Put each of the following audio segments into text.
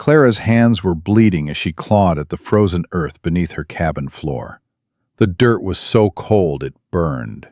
Clara's hands were bleeding as she clawed at the frozen earth beneath her cabin floor. The dirt was so cold it burned.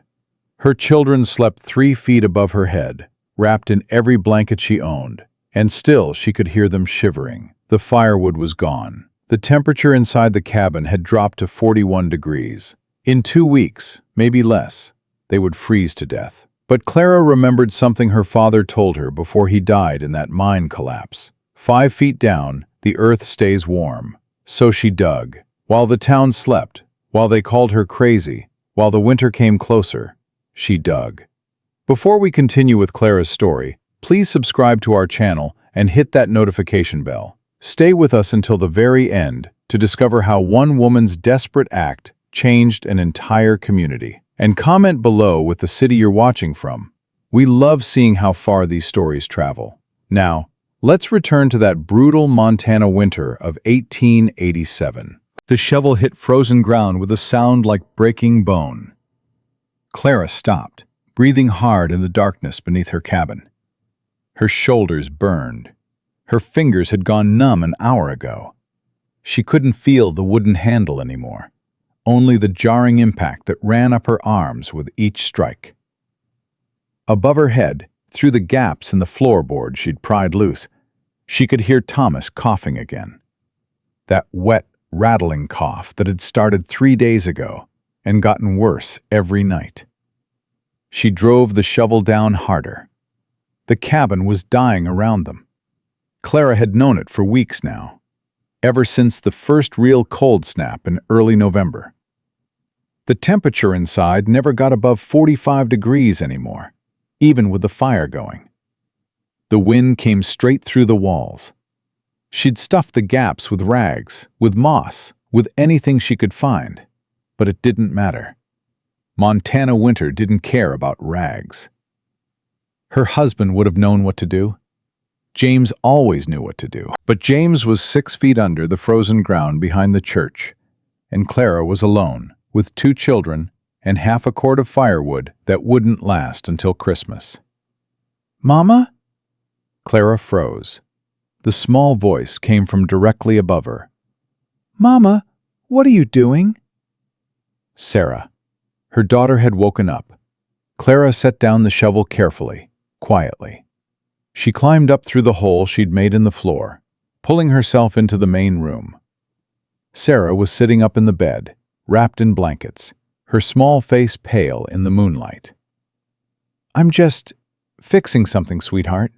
Her children slept 3 feet above her head, wrapped in every blanket she owned, and still she could hear them shivering. The firewood was gone. The temperature inside the cabin had dropped to 41 degrees. In 2 weeks, maybe less, they would freeze to death. But Clara remembered something her father told her before he died in that mine collapse. 5 feet down, the earth stays warm. So she dug. While the town slept, while they called her crazy, while the winter came closer, she dug. Before we continue with Clara's story, please subscribe to our channel and hit that notification bell. Stay with us until the very end to discover how one woman's desperate act changed an entire community. And comment below with the city you're watching from. We love seeing how far these stories travel. Now, let's return to that brutal Montana winter of 1887. The shovel hit frozen ground with a sound like breaking bone. Clara stopped, breathing hard in the darkness beneath her cabin. Her shoulders burned. Her fingers had gone numb an hour ago. She couldn't feel the wooden handle anymore, only the jarring impact that ran up her arms with each strike. Above her head, through the gaps in the floorboard she'd pried loose, she could hear Thomas coughing again. That wet, rattling cough that had started 3 days ago and gotten worse every night. She drove the shovel down harder. The cabin was dying around them. Clara had known it for weeks now, ever since the first real cold snap in early November. The temperature inside never got above 45 degrees anymore, even with the fire going. The wind came straight through the walls. She'd stuffed the gaps with rags, with moss, with anything she could find, but it didn't matter. Montana winter didn't care about rags. Her husband would have known what to do. James always knew what to do. But James was 6 feet under the frozen ground behind the church, and Clara was alone, with 2 children and half a cord of firewood that wouldn't last until Christmas. "Mama?" Clara froze. The small voice came from directly above her. "Mama, what are you doing?" Sarah. Her daughter had woken up. Clara set down the shovel carefully, quietly. She climbed up through the hole she'd made in the floor, pulling herself into the main room. Sarah was sitting up in the bed, wrapped in blankets, her small face pale in the moonlight. "I'm just fixing something, sweetheart."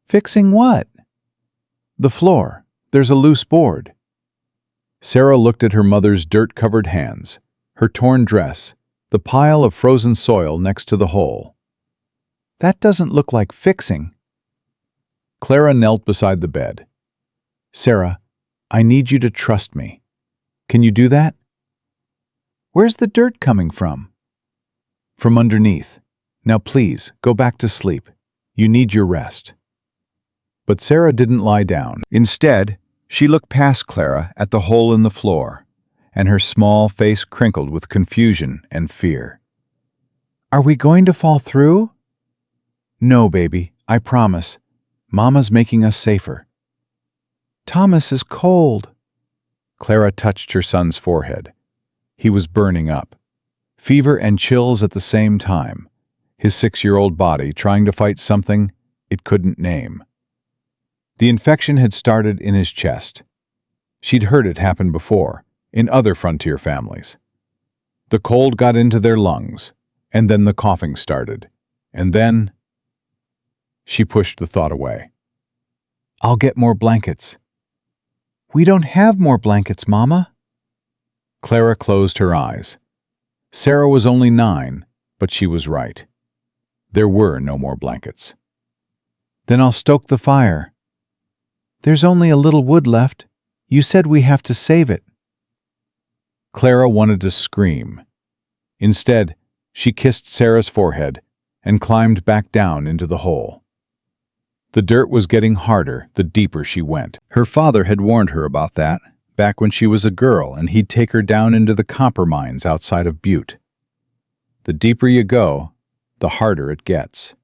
"Fixing what?" "The floor. There's a loose board." Sarah looked at her mother's dirt-covered hands, her torn dress, the pile of frozen soil next to the hole. "That doesn't look like fixing." Clara knelt beside the bed. "Sarah, I need you to trust me. Can you do that?" "Where's the dirt coming from?" "From underneath. Now please, go back to sleep. You need your rest." But Sarah didn't lie down. Instead, she looked past Clara at the hole in the floor, and her small face crinkled with confusion and fear. "Are we going to fall through?" "No, baby, I promise. Mama's making us safer." "Thomas is cold." Clara touched her son's forehead. He was burning up. Fever and chills at the same time, his 6-year-old body trying to fight something it couldn't name. The infection had started in his chest. She'd heard it happen before, in other frontier families. The cold got into their lungs, and then the coughing started. And then... She pushed the thought away. "I'll get more blankets." "We don't have more blankets, Mama." Clara closed her eyes. Sarah was only 9, but she was right. There were no more blankets. "Then I'll stoke the fire." "There's only a little wood left. You said we have to save it." Clara wanted to scream. Instead, she kissed Sarah's forehead and climbed back down into the hole. The dirt was getting harder the deeper she went. Her father had warned her about that back when she was a girl, and he'd take her down into the copper mines outside of Butte. The deeper you go, the harder it gets.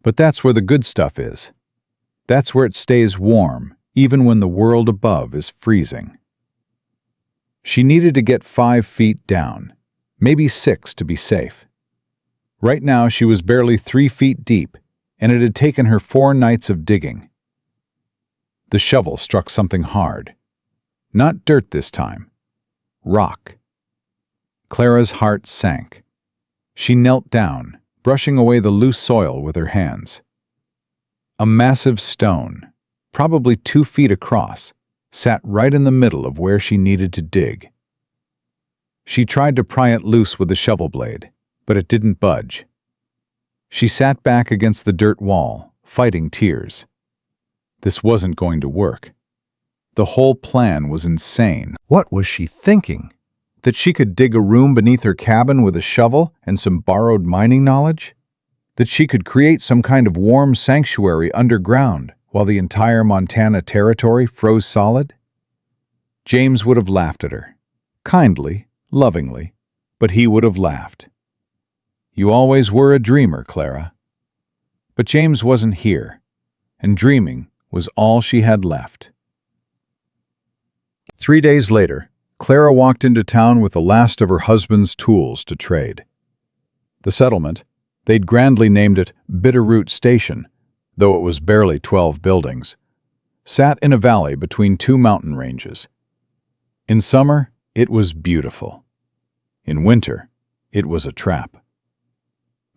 But that's where the good stuff is. That's where it stays warm even when the world above is freezing. She needed to get 5 feet down, maybe 6 to be safe. Right now she was barely 3 feet deep, and it had taken her 4 nights of digging. The shovel struck something hard. Not dirt this time. Rock. Clara's heart sank. She knelt down, brushing away the loose soil with her hands. A massive stone, probably 2 feet across, sat right in the middle of where she needed to dig. She tried to pry it loose with the shovel blade, but it didn't budge. She sat back against the dirt wall, fighting tears. This wasn't going to work. The whole plan was insane. What was she thinking? That she could dig a room beneath her cabin with a shovel and some borrowed mining knowledge? That she could create some kind of warm sanctuary underground while the entire Montana territory froze solid? James would have laughed at her. Kindly, lovingly, but he would have laughed. You always were a dreamer, Clara. But James wasn't here, and dreaming was all she had left. 3 days later, Clara walked into town with the last of her husband's tools to trade. The settlement, they'd grandly named it Bitterroot Station, though it was barely 12 buildings, sat in a valley between 2 mountain ranges. In summer, it was beautiful. In winter, it was a trap.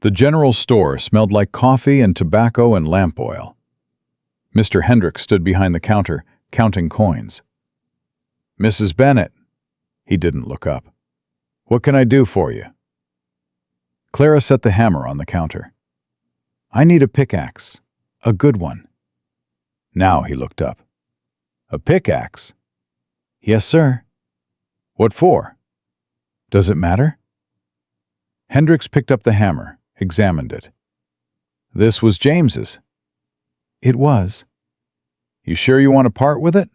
The general store smelled like coffee and tobacco and lamp oil. Mr. Hendricks stood behind the counter, counting coins. "Mrs. Bennett." He didn't look up. "What can I do for you?" Clara set the hammer on the counter. "I need a pickaxe. A good one." Now he looked up. "A pickaxe?" "Yes, sir." "What for?" "Does it matter?" Hendricks picked up the hammer, examined it. "This was James's." "It was." "You sure you want to part with it?"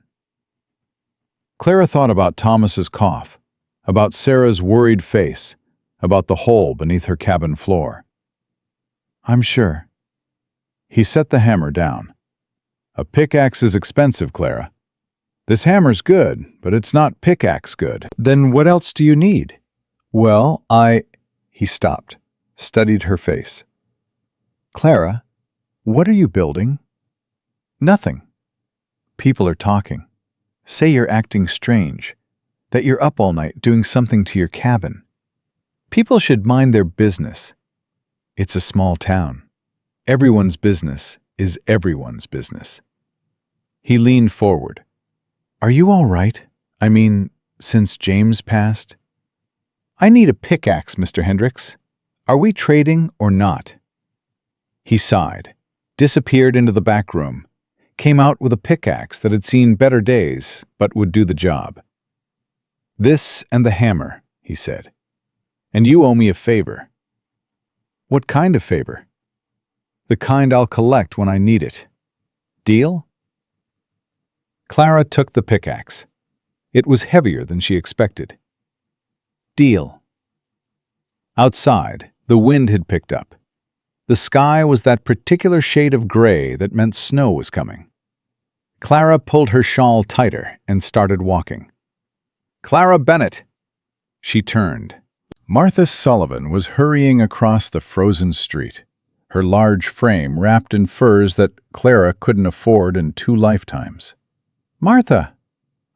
Clara thought about Thomas's cough, about Sarah's worried face, about the hole beneath her cabin floor. "I'm sure." He set the hammer down. "A pickaxe is expensive, Clara. This hammer's good, but it's not pickaxe good." "Then what else do you need?" "Well, He stopped, studied her face. "Clara, what are you building?" "Nothing." "People are talking. Say you're acting strange, that you're up all night doing something to your cabin. People should mind their business. It's a small town. Everyone's business is everyone's business." He leaned forward. "Are you all right? I mean, since James passed?" "I need a pickaxe, Mr. Hendricks. Are we trading or not?" He sighed, disappeared into the back room, came out with a pickaxe that had seen better days but would do the job. "This and the hammer," he said. "And you owe me a favor." "What kind of favor?" "The kind I'll collect when I need it. Deal?" Clara took the pickaxe. It was heavier than she expected. Deal. Outside, the wind had picked up. The sky was that particular shade of gray that meant snow was coming. Clara pulled her shawl tighter and started walking. "Clara Bennett!" She turned. Martha Sullivan was hurrying across the frozen street, her large frame wrapped in furs that Clara couldn't afford in 2 lifetimes. "Martha!"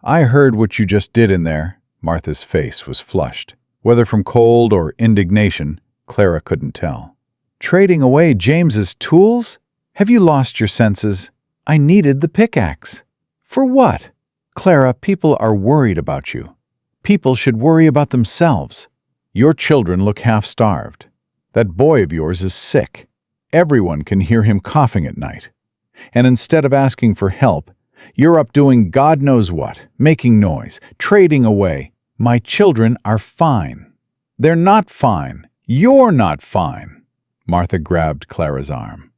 "I heard what you just did in there." Martha's face was flushed. Whether from cold or indignation, Clara couldn't tell. "Trading away James's tools? Have you lost your senses? I needed the pickaxe." "For what?" "Clara, people are worried about you. People should worry about themselves. Your children look half-starved. That boy of yours is sick. Everyone can hear him coughing at night. And instead of asking for help, you're up doing God knows what, making noise, trading away. My children are fine." "They're not fine. You're not fine." Martha grabbed Clara's arm.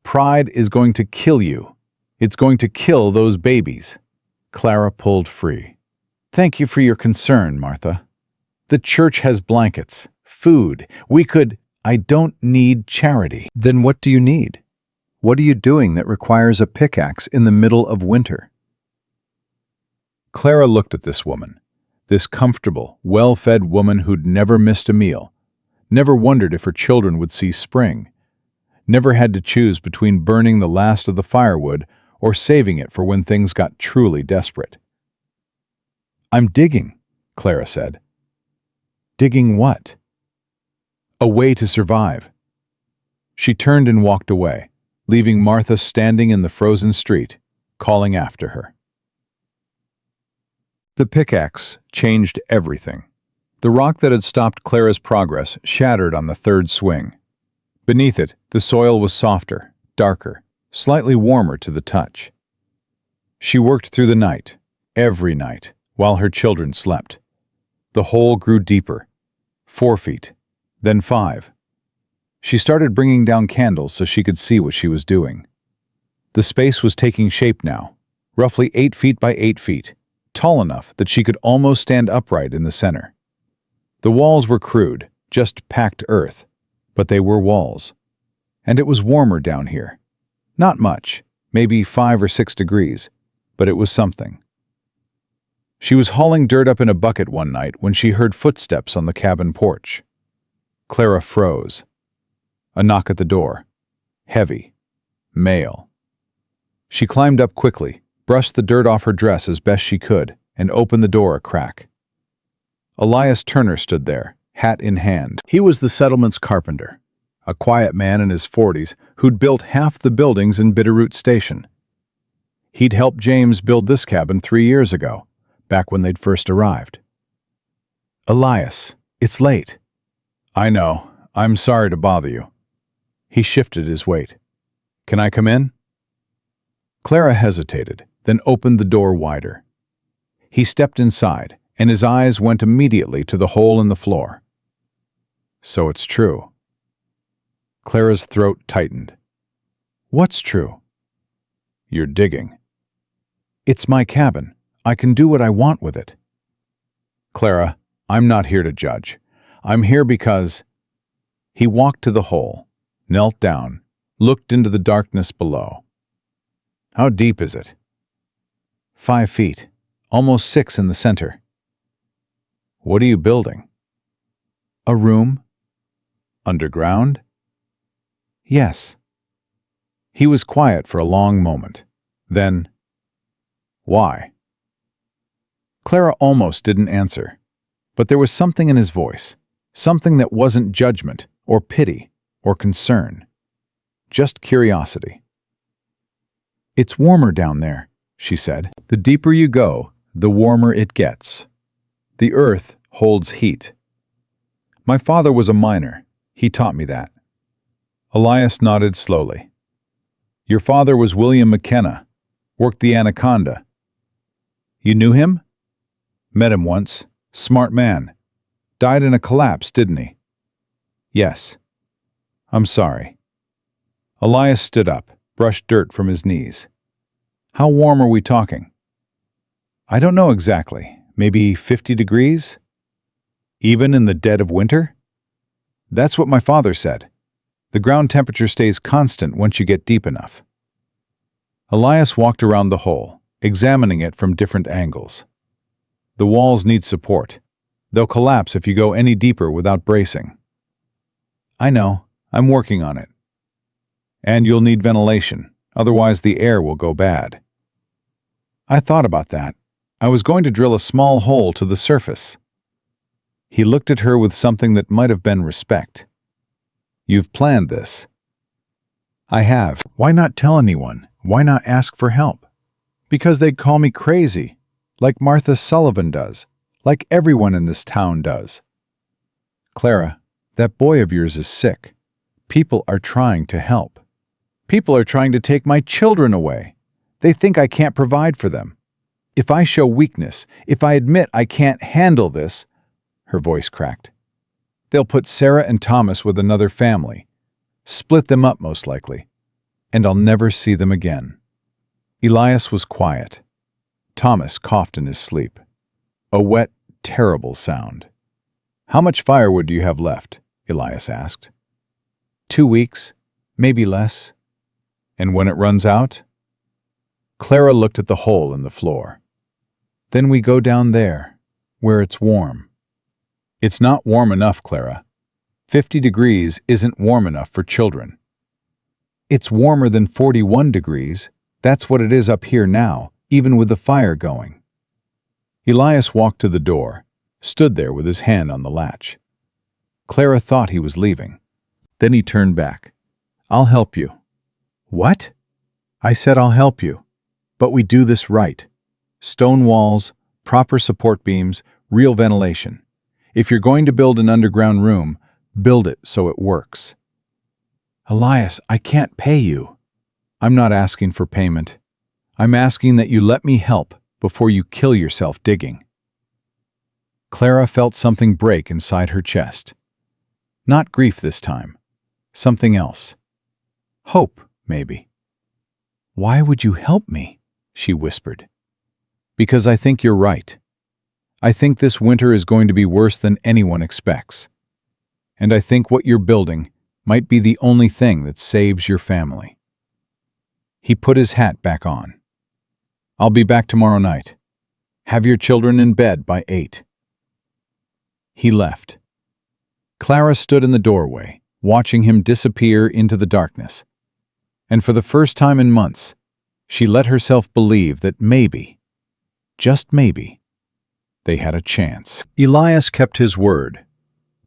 "Pride is going to kill you. It's going to kill those babies." Clara pulled free. "Thank you for your concern, Martha. The church has blankets, food. I don't need charity." "Then what do you need? What are you doing that requires a pickaxe in the middle of winter?" Clara looked at this woman, this comfortable, well-fed woman who'd never missed a meal, never wondered if her children would see spring, never had to choose between burning the last of the firewood or saving it for when things got truly desperate. "I'm digging," Clara said. "Digging what?" "A way to survive." She turned and walked away, leaving Martha standing in the frozen street, calling after her. The pickaxe changed everything. The rock that had stopped Clara's progress shattered on the third swing. Beneath it, the soil was softer, darker, slightly warmer to the touch. She worked through the night, every night, while her children slept. The hole grew deeper, 4 feet, then 5. She started bringing down candles so she could see what she was doing. The space was taking shape now, roughly 8 feet by 8 feet, tall enough that she could almost stand upright in the center. The walls were crude, just packed earth, but they were walls. And it was warmer down here. Not much, maybe 5 or 6 degrees, but it was something. She was hauling dirt up in a bucket one night when she heard footsteps on the cabin porch. Clara froze. A knock at the door. Heavy. Male. She climbed up quickly, brushed the dirt off her dress as best she could, and opened the door a crack. Elias Turner stood there, hat in hand. He was the settlement's carpenter, a quiet man in his 40s who'd built half the buildings in Bitterroot Station. He'd helped James build this cabin 3 years ago, back when they'd first arrived. "Elias, it's late." "I know. I'm sorry to bother you." He shifted his weight. "Can I come in?" Clara hesitated, then opened the door wider. He stepped inside, and his eyes went immediately to the hole in the floor. "So it's true." Clara's throat tightened. "What's true?" "You're digging." "It's my cabin. I can do what I want with it." "Clara, I'm not here to judge. I'm here because—" He walked to the hole, knelt down, looked into the darkness below. "How deep is it?" 5 feet, almost 6 in the center. "What are you building?" "A room." "Underground?" "Yes." He was quiet for a long moment. Then, "Why?" Clara almost didn't answer, but there was something in his voice, something that wasn't judgment or pity or concern, just curiosity. "It's warmer down there," she said. "The deeper you go, the warmer it gets. The earth holds heat. My father was a miner. He taught me that." Elias nodded slowly. "Your father was William McKenna, worked the Anaconda. You knew him?" "Met him once. Smart man. Died in a collapse, didn't he?" "Yes." "I'm sorry." Elias stood up, brushed dirt from his knees. "How warm are we talking?" "I don't know exactly. Maybe 50 degrees? Even in the dead of winter?" "That's what my father said. The ground temperature stays constant once you get deep enough." Elias walked around the hole, examining it from different angles. "The walls need support. They'll collapse if you go any deeper without bracing." "I know. I'm working on it." "And you'll need ventilation, otherwise the air will go bad." "I thought about that. I was going to drill a small hole to the surface." He looked at her with something that might have been respect. "You've planned this." "I have. Why not tell anyone? Why not ask for help?" "Because they'd call me crazy, like Martha Sullivan does, like everyone in this town does." "Clara, that boy of yours is sick. People are trying to help. People are trying to take my children away. They think I can't provide for them. If I show weakness, if I admit I can't handle this," her voice cracked, "they'll put Sarah and Thomas with another family, split them up most likely, and I'll never see them again." Elias was quiet. Thomas coughed in his sleep. A wet, terrible sound. "How much firewood do you have left?" Elias asked. 2 weeks, maybe less." "And when it runs out?" Clara looked at the hole in the floor. Then we go down there, where it's warm. It's not warm enough, Clara. 50 degrees isn't warm enough for children. It's warmer than 41 degrees. That's what it is up here now, even with the fire going. Elias walked to the door, stood there with his hand on the latch. Clara thought he was leaving. Then he turned back. I'll help you. What? I said I'll help you. But we do this right. Stone walls, proper support beams, real ventilation. If you're going to build an underground room, build it so it works. Elias, I can't pay you. I'm not asking for payment. I'm asking that you let me help before you kill yourself digging. Clara felt something break inside her chest. Not grief this time. Something else. Hope, maybe. Why would you help me? She whispered. Because I think you're right. I think this winter is going to be worse than anyone expects. And I think what you're building might be the only thing that saves your family. He put his hat back on. I'll be back tomorrow night. Have your children in bed by 8. He left. Clara stood in the doorway, watching him disappear into the darkness. And for the first time in months, she let herself believe that maybe, just maybe, they had a chance. Elias kept his word.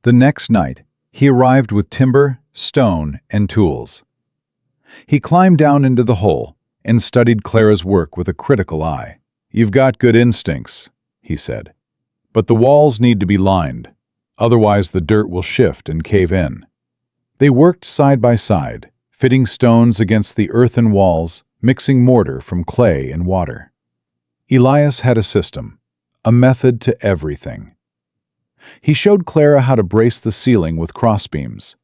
The next night, he arrived with timber, stone, and tools. He climbed down into the hole and studied Clara's work with a critical eye. You've got good instincts, he said, but the walls need to be lined, otherwise the dirt will shift and cave in. They worked side by side, fitting stones against the earthen walls, mixing mortar from clay and water. Elias had a system, a method to everything. He showed Clara how to brace the ceiling with crossbeams,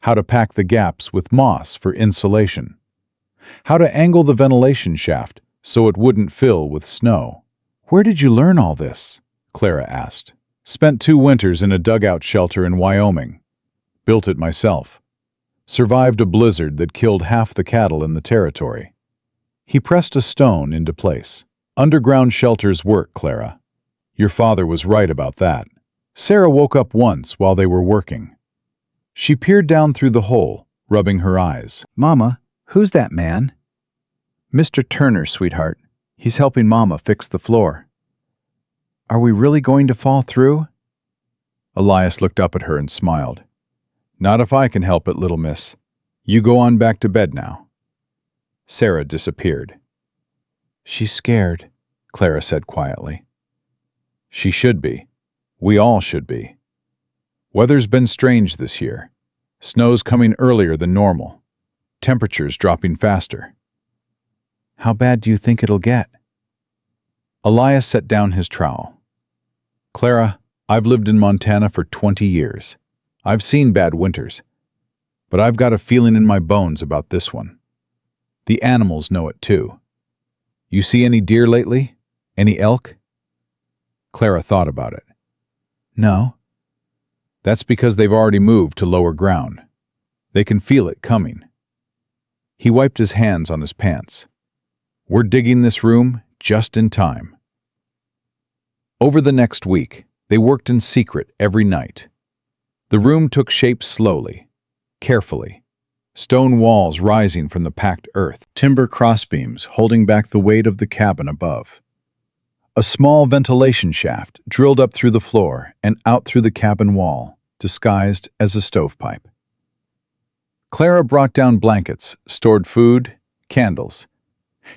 how to pack the gaps with moss for insulation, how to angle the ventilation shaft so it wouldn't fill with snow. Where did you learn all this? Clara asked. Spent 2 winters in a dugout shelter in Wyoming. Built it myself. Survived a blizzard that killed half the cattle in the territory. He pressed a stone into place. Underground shelters work, Clara. Your father was right about that. Sarah woke up once while they were working. She peered down through the hole, rubbing her eyes. Mama, who's that man? Mr. Turner, sweetheart. He's helping Mama fix the floor. Are we really going to fall through? Elias looked up at her and smiled. Not if I can help it, little miss. You go on back to bed now. Sarah disappeared. She's scared, Clara said quietly. She should be. We all should be. Weather's been strange this year. Snow's coming earlier than normal. Temperatures dropping faster. How bad do you think it'll get? Elias set down his trowel. Clara, I've lived in Montana for 20 years. I've seen bad winters. But I've got a feeling in my bones about this one. The animals know it too. You see any deer lately? Any elk? Clara thought about it. No. That's because they've already moved to lower ground. They can feel it coming. He wiped his hands on his pants. We're digging this room just in time. Over the next week, they worked in secret every night. The room took shape slowly, carefully. Stone walls rising from the packed earth, timber crossbeams holding back the weight of the cabin above. A small ventilation shaft drilled up through the floor and out through the cabin wall, disguised as a stovepipe. Clara brought down blankets, stored food, candles.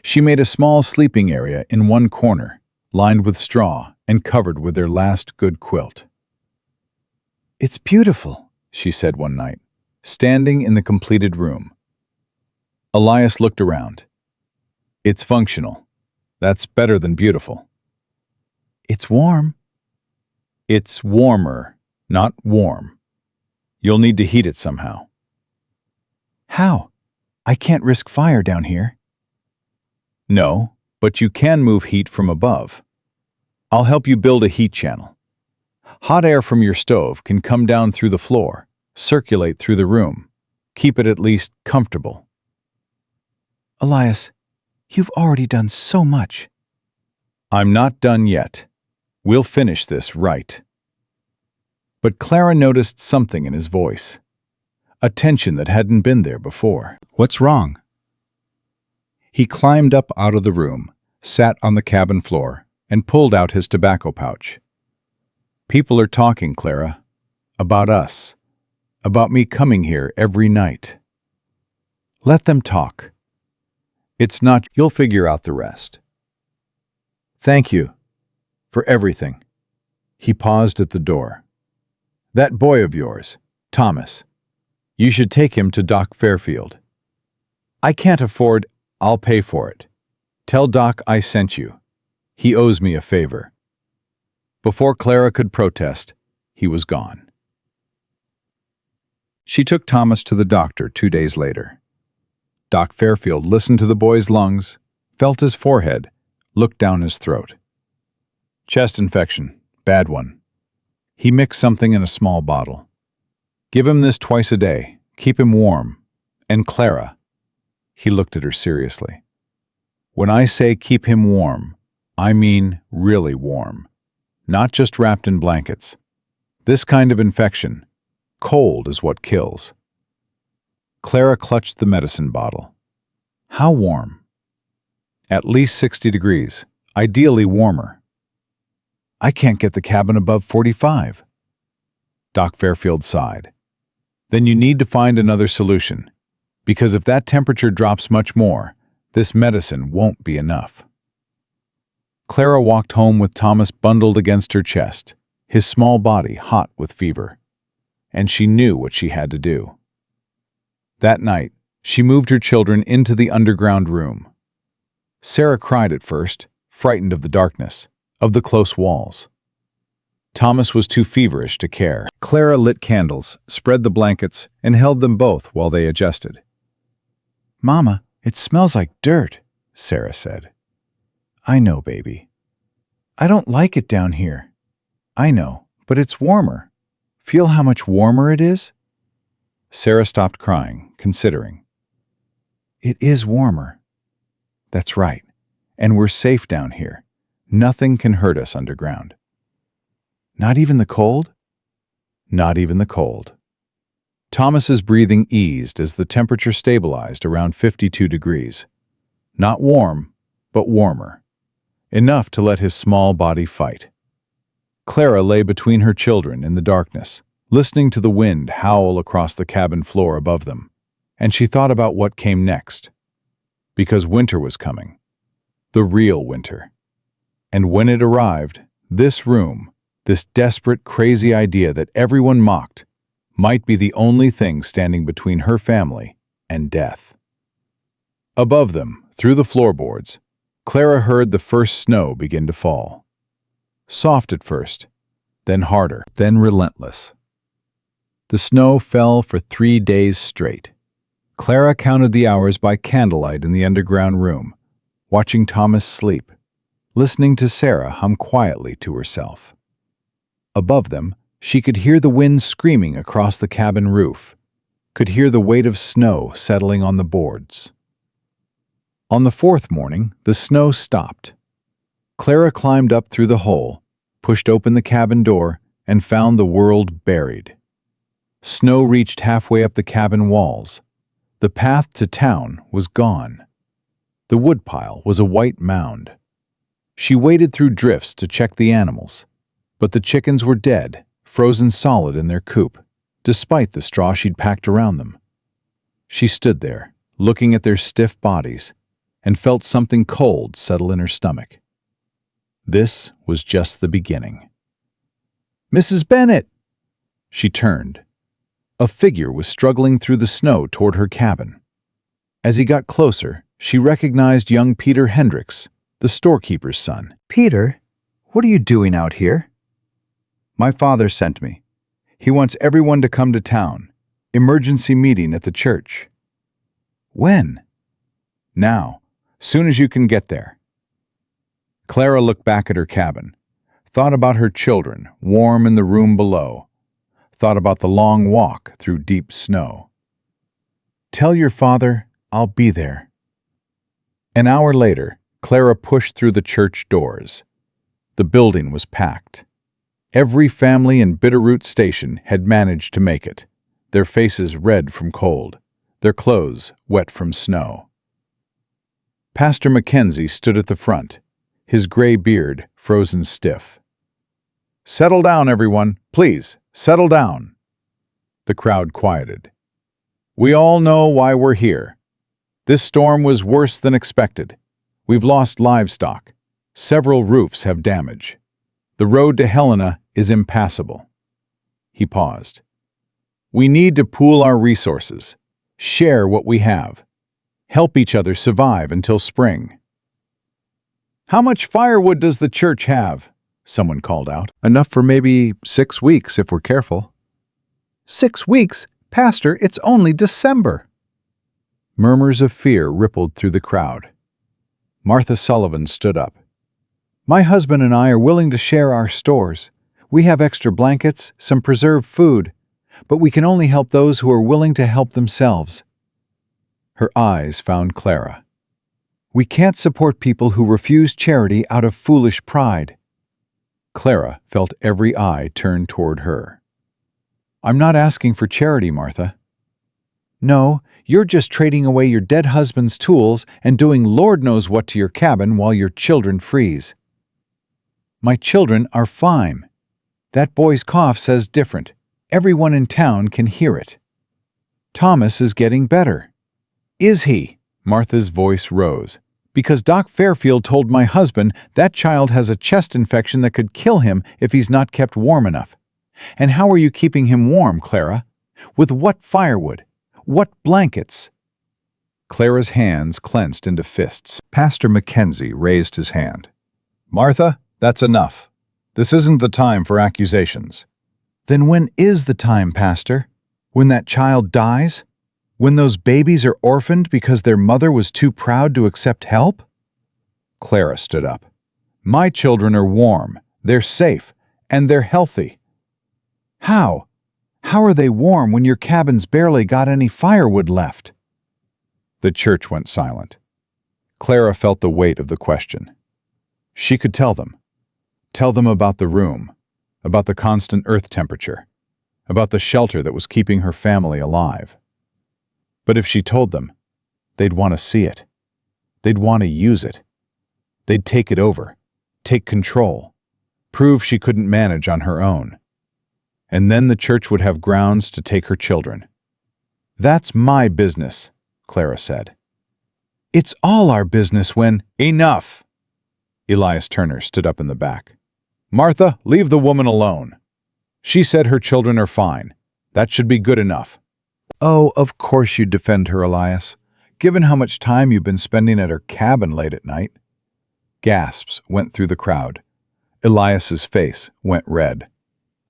She made a small sleeping area in one corner, lined with straw and covered with their last good quilt. It's beautiful, she said one night, standing in the completed room. Elias looked around. It's functional. That's better than beautiful. It's warm. It's warmer, not warm. You'll need to heat it somehow. How? I can't risk fire down here. No, but you can move heat from above. I'll help you build a heat channel. Hot air from your stove can come down through the floor, circulate through the room. Keep it at least comfortable. Elias, you've already done so much. I'm not done yet. We'll finish this right. But Clara noticed something in his voice, a tension that hadn't been there before. What's wrong? He climbed up out of the room, sat on the cabin floor, and pulled out his tobacco pouch. People are talking, Clara, about us, about me coming here every night. Let them talk. It's not, you'll figure out the rest. Thank you for everything. He paused at the door. That boy of yours, Thomas, you should take him to Doc Fairfield. I can't afford, I'll pay for it. Tell Doc I sent you. He owes me a favor. Before Clara could protest, he was gone. She took Thomas to the doctor 2 days later. Doc Fairfield listened to the boy's lungs, felt his forehead, looked down his throat. Chest infection, bad one. He mixed something in a small bottle. Give him this twice a day, keep him warm. And Clara, he looked at her seriously. When I say keep him warm, I mean really warm, not just wrapped in blankets. This kind of infection, cold is what kills. Clara clutched the medicine bottle. How warm? At least 60 degrees, ideally warmer. I can't get the cabin above 45. Doc Fairfield sighed. Then you need to find another solution, because if that temperature drops much more, this medicine won't be enough. Clara walked home with Thomas bundled against her chest, his small body hot with fever, and she knew what she had to do. That night, she moved her children into the underground room. Sarah cried at first, frightened of the darkness, of the close walls. Thomas was too feverish to care. Clara lit candles, spread the blankets, and held them both while they adjusted. "Mama, it smells like dirt," Sarah said. "I know, baby. I don't like it down here. I know, but it's warmer. Feel how much warmer it is?" Sarah stopped crying, considering. "It is warmer. That's right. And we're safe down here. Nothing can hurt us underground." "Not even the cold?" "Not even the cold." Thomas's breathing eased as the temperature stabilized around 52 degrees. Not warm, but warmer. Enough to let his small body fight. Clara lay between her children in the darkness, listening to the wind howl across the cabin floor above them, and she thought about what came next. Because winter was coming. The real winter. And when it arrived, this room, this desperate, crazy idea that everyone mocked, might be the only thing standing between her family and death. Above them, through the floorboards, Clara heard the first snow begin to fall. Soft at first, then harder, then relentless. The snow fell for 3 days straight. Clara counted the hours by candlelight in the underground room, watching Thomas sleep, listening to Sarah hum quietly to herself. Above them, she could hear the wind screaming across the cabin roof, could hear the weight of snow settling on the boards. On the 4th morning, the snow stopped. Clara climbed up through the hole, pushed open the cabin door, and found the world buried. Snow reached halfway up the cabin walls. The path to town was gone. The woodpile was a white mound. She waded through drifts to check the animals, but the chickens were dead, frozen solid in their coop, despite the straw she'd packed around them. She stood there, looking at their stiff bodies, and felt something cold settle in her stomach. This was just the beginning. "Mrs. Bennet!" She turned. A figure was struggling through the snow toward her cabin. As he got closer, she recognized young Peter Hendricks, the storekeeper's son. "Peter, what are you doing out here?" "My father sent me. He wants everyone to come to town. Emergency meeting at the church." "When?" "Now. Soon as you can get there." Clara looked back at her cabin, thought about her children, warm in the room below, thought about the long walk through deep snow. "Tell your father I'll be there." An hour later, Clara pushed through the church doors. The building was packed. Every family in Bitterroot Station had managed to make it, their faces red from cold, their clothes wet from snow. Pastor Mackenzie stood at the front, his gray beard frozen stiff. "Settle down, everyone. Please, settle down." The crowd quieted. "We all know why we're here. This storm was worse than expected. We've lost livestock. Several roofs have damage. The road to Helena is impassable." He paused. "We need to pool our resources, share what we have, help each other survive until spring." "How much firewood does the church have?" someone called out. Enough for maybe 6 weeks if we're careful. 6 weeks? Pastor, it's only December." Murmurs of fear rippled through the crowd. Martha Sullivan stood up. "My husband and I are willing to share our stores. We have extra blankets, some preserved food, but we can only help those who are willing to help themselves." Her eyes found Clara. "We can't support people who refuse charity out of foolish pride." Clara felt every eye turn toward her. "I'm not asking for charity, Martha." "No, you're just trading away your dead husband's tools and doing Lord knows what to your cabin while your children freeze." "My children are fine. That boy's cough says different. Everyone in town can hear it." "Thomas is getting better." "Is he?" Martha's voice rose. "Because Doc Fairfield told my husband that child has a chest infection that could kill him if he's not kept warm enough. And how are you keeping him warm, Clara? With what firewood? What blankets?" Clara's hands clenched into fists. Pastor Mackenzie raised his hand. "Martha, that's enough. This isn't the time for accusations." "Then when is the time, Pastor? When that child dies? When those babies are orphaned because their mother was too proud to accept help?" Clara stood up. "My children are warm, they're safe, and they're healthy." "How? How are they warm when your cabin's barely got any firewood left?" The church went silent. Clara felt the weight of the question. She could tell them. Tell them about the room, about the constant earth temperature, about the shelter that was keeping her family alive. But if she told them, they'd want to see it. They'd want to use it. They'd take it over, take control, prove she couldn't manage on her own. And then the church would have grounds to take her children. "That's my business," Clara said. "It's all our business when—" "Enough!" Elias Turner stood up in the back. "Martha, leave the woman alone. She said her children are fine. That should be good enough." "Oh, of course you'd defend her, Elias, given how much time you've been spending at her cabin late at night." Gasps went through the crowd. Elias's face went red.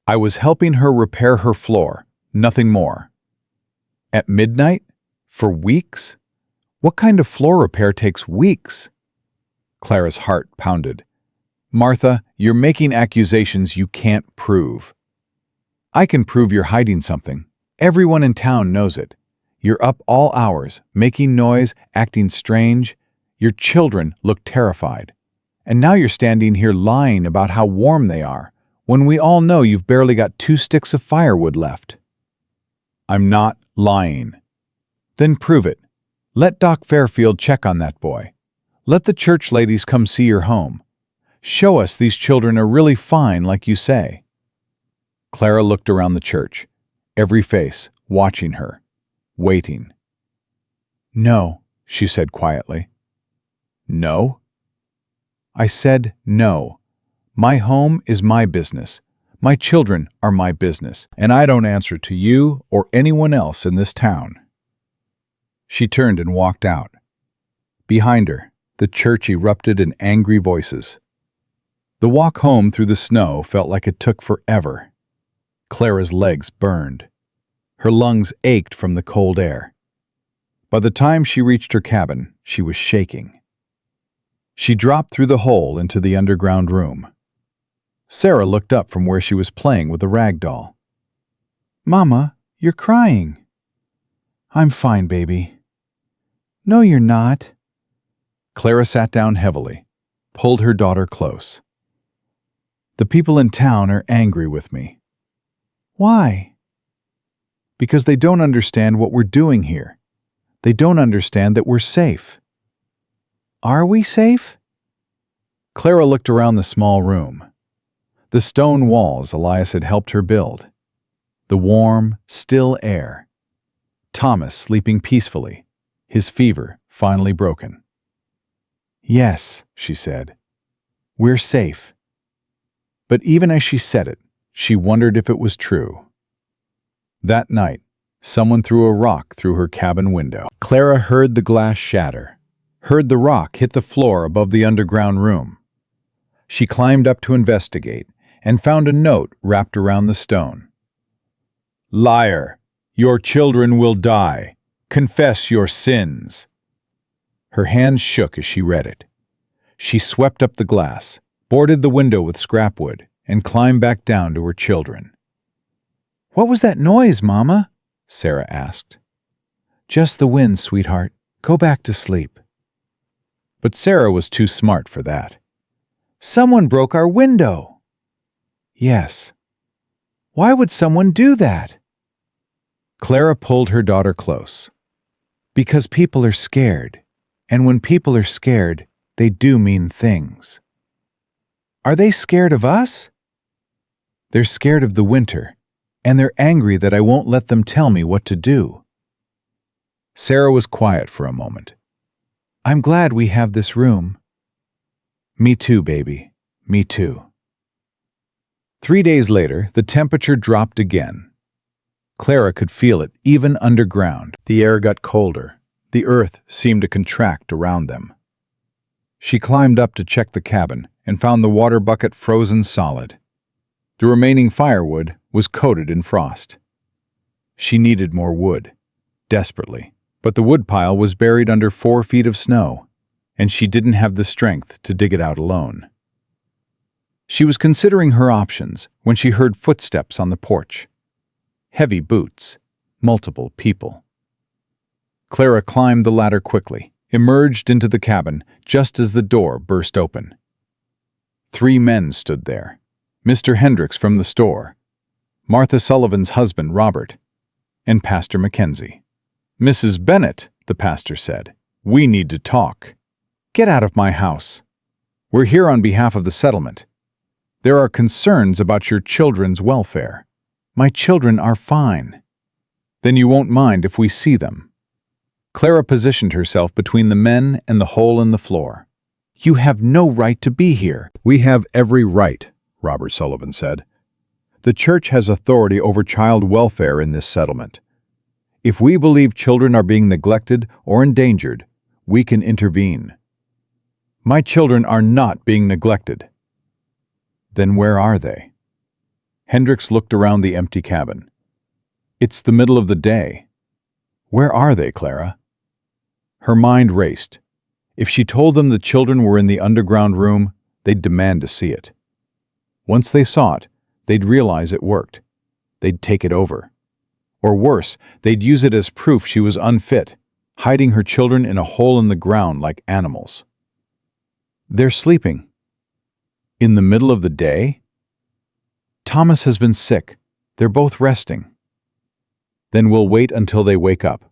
"I was helping her repair her floor, nothing more." "At midnight? For weeks? What kind of floor repair takes weeks?" Clara's heart pounded. "Martha, you're making accusations you can't prove." "I can prove you're hiding something. Everyone in town knows it. You're up all hours, making noise, acting strange. Your children look terrified. And now you're standing here lying about how warm they are, when we all know you've barely got 2 sticks of firewood left." "I'm not lying." "Then prove it. Let Doc Fairfield check on that boy. Let the church ladies come see your home. Show us these children are really fine like you say." Clara looked around the church, every face watching her, waiting. "No," she said quietly. "No?" "I said no. My home is my business. My children are my business, and I don't answer to you or anyone else in this town." She turned and walked out. Behind her, the church erupted in angry voices. The walk home through the snow felt like it took forever. Clara's legs burned. Her lungs ached from the cold air. By the time she reached her cabin, she was shaking. She dropped through the hole into the underground room. Sarah looked up from where she was playing with the rag doll. "Mama, you're crying." "I'm fine, baby." "No, you're not." Clara sat down heavily, pulled her daughter close. The people in town are angry with me. Why? Because they don't understand what we're doing here. They don't understand that we're safe. Are we safe? Clara looked around the small room. The stone walls Elias had helped her build. The warm, still air. Thomas sleeping peacefully, his fever finally broken. Yes, she said. We're safe. But even as she said it, she wondered if it was true. That night, someone threw a rock through her cabin window. Clara heard the glass shatter, heard the rock hit the floor above the underground room. She climbed up to investigate and found a note wrapped around the stone. Liar, your children will die. Confess your sins. Her hands shook as she read it. She swept up the glass, boarded the window with scrap wood, and climbed back down to her children. What was that noise, Mama? Sarah asked. Just the wind, sweetheart. Go back to sleep. But Sarah was too smart for that. Someone broke our window. Yes. Why would someone do that? Clara pulled her daughter close. Because people are scared, and when people are scared, they do mean things. Are they scared of us? They're scared of the winter, and they're angry that I won't let them tell me what to do. Sarah was quiet for a moment. I'm glad we have this room. Me too, baby. Me too. 3 days later, the temperature dropped again. Clara could feel it even underground. The air got colder. The earth seemed to contract around them. She climbed up to check the cabin and found the water bucket frozen solid. The remaining firewood was coated in frost. She needed more wood, desperately, but the woodpile was buried under 4 feet of snow, and she didn't have the strength to dig it out alone. She was considering her options when she heard footsteps on the porch. Heavy boots, multiple people. Clara climbed the ladder quickly, emerged into the cabin just as the door burst open. 3 men stood there. Mr. Hendricks from the store, Martha Sullivan's husband, Robert, and Pastor Mackenzie. Mrs. Bennett, the pastor said, we need to talk. Get out of my house. We're here on behalf of the settlement. There are concerns about your children's welfare. My children are fine. Then you won't mind if we see them. Clara positioned herself between the men and the hole in the floor. You have no right to be here. We have every right, Robert Sullivan said. The church has authority over child welfare in this settlement. If we believe children are being neglected or endangered, we can intervene. My children are not being neglected. Then where are they? Hendricks looked around the empty cabin. It's the middle of the day. Where are they, Clara? Her mind raced. If she told them the children were in the underground room, they'd demand to see it. Once they saw it, they'd realize it worked. They'd take it over. Or worse, they'd use it as proof she was unfit, hiding her children in a hole in the ground like animals. They're sleeping. In the middle of the day? Thomas has been sick. They're both resting. Then we'll wait until they wake up.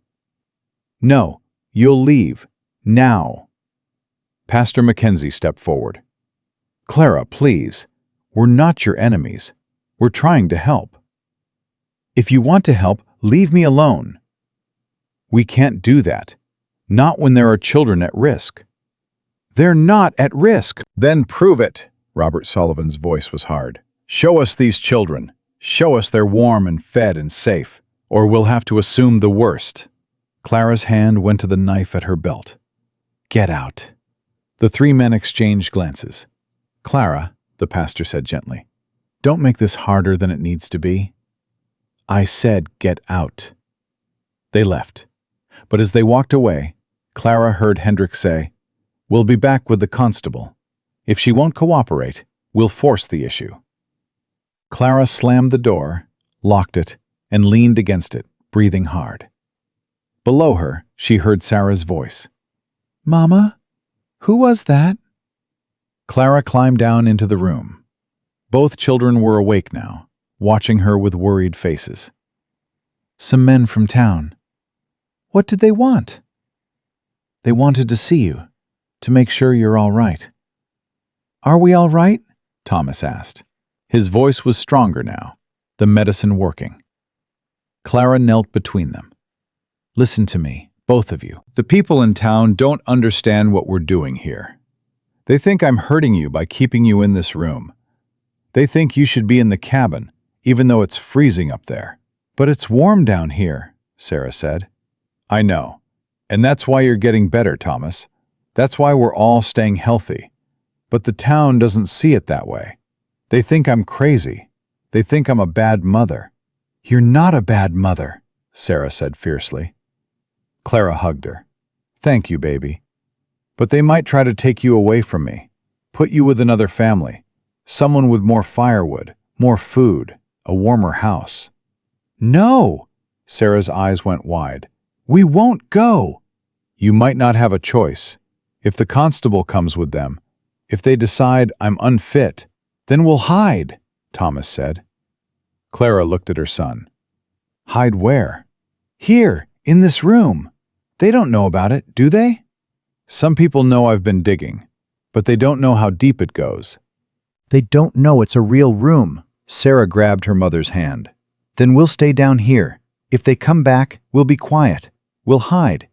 No, you'll leave. Now. Pastor Mackenzie stepped forward. Clara, please. We're not your enemies. We're trying to help. If you want to help, leave me alone. We can't do that. Not when there are children at risk. They're not at risk. Then prove it. Robert Sullivan's voice was hard. Show us these children. Show us they're warm and fed and safe, or we'll have to assume the worst. Clara's hand went to the knife at her belt. Get out. The 3 men exchanged glances. Clara, the pastor said gently, don't make this harder than it needs to be. I said get out. They left. But as they walked away, Clara heard Hendricks say, We'll be back with the constable. If she won't cooperate, we'll force the issue. Clara slammed the door, locked it, and leaned against it, breathing hard. Below her, she heard Sarah's voice. Mama? Who was that? Clara climbed down into the room. Both children were awake now, watching her with worried faces. Some men from town. What did they want? They wanted to see you, to make sure you're all right. Are we all right? Thomas asked. His voice was stronger now, the medicine working. Clara knelt between them. Listen to me, both of you. The people in town don't understand what we're doing here. They think I'm hurting you by keeping you in this room. They think you should be in the cabin, even though it's freezing up there. But it's warm down here, Sarah said. I know. And that's why you're getting better, Thomas. That's why we're all staying healthy. But the town doesn't see it that way. They think I'm crazy. They think I'm a bad mother. You're not a bad mother, Sarah said fiercely. Clara hugged her. Thank you, baby. But they might try to take you away from me, put you with another family, someone with more firewood, more food, a warmer house. No! Sarah's eyes went wide. We won't go! You might not have a choice. If the constable comes with them, if they decide I'm unfit, then we'll hide, Thomas said. Clara looked at her son. Hide where? Here, in this room. They don't know about it, do they? Some people know I've been digging, but they don't know how deep it goes. They don't know it's a real room. Sarah grabbed her mother's hand. Then we'll stay down here. If they come back, we'll be quiet. We'll hide.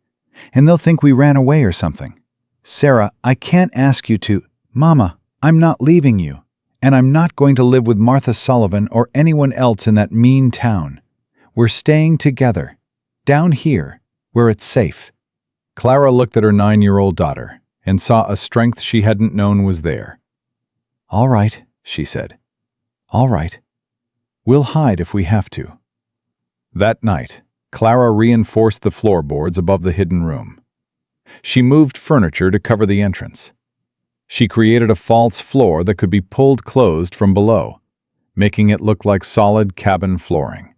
And they'll think we ran away or something. Sarah, I can't ask you to... Mama, I'm not leaving you. And I'm not going to live with Martha Sullivan or anyone else in that mean town. We're staying together. Down here, where it's safe. Clara looked at her 9-year-old daughter and saw a strength she hadn't known was there. All right, she said. All right. We'll hide if we have to. That night, Clara reinforced the floorboards above the hidden room. She moved furniture to cover the entrance. She created a false floor that could be pulled closed from below, making it look like solid cabin flooring.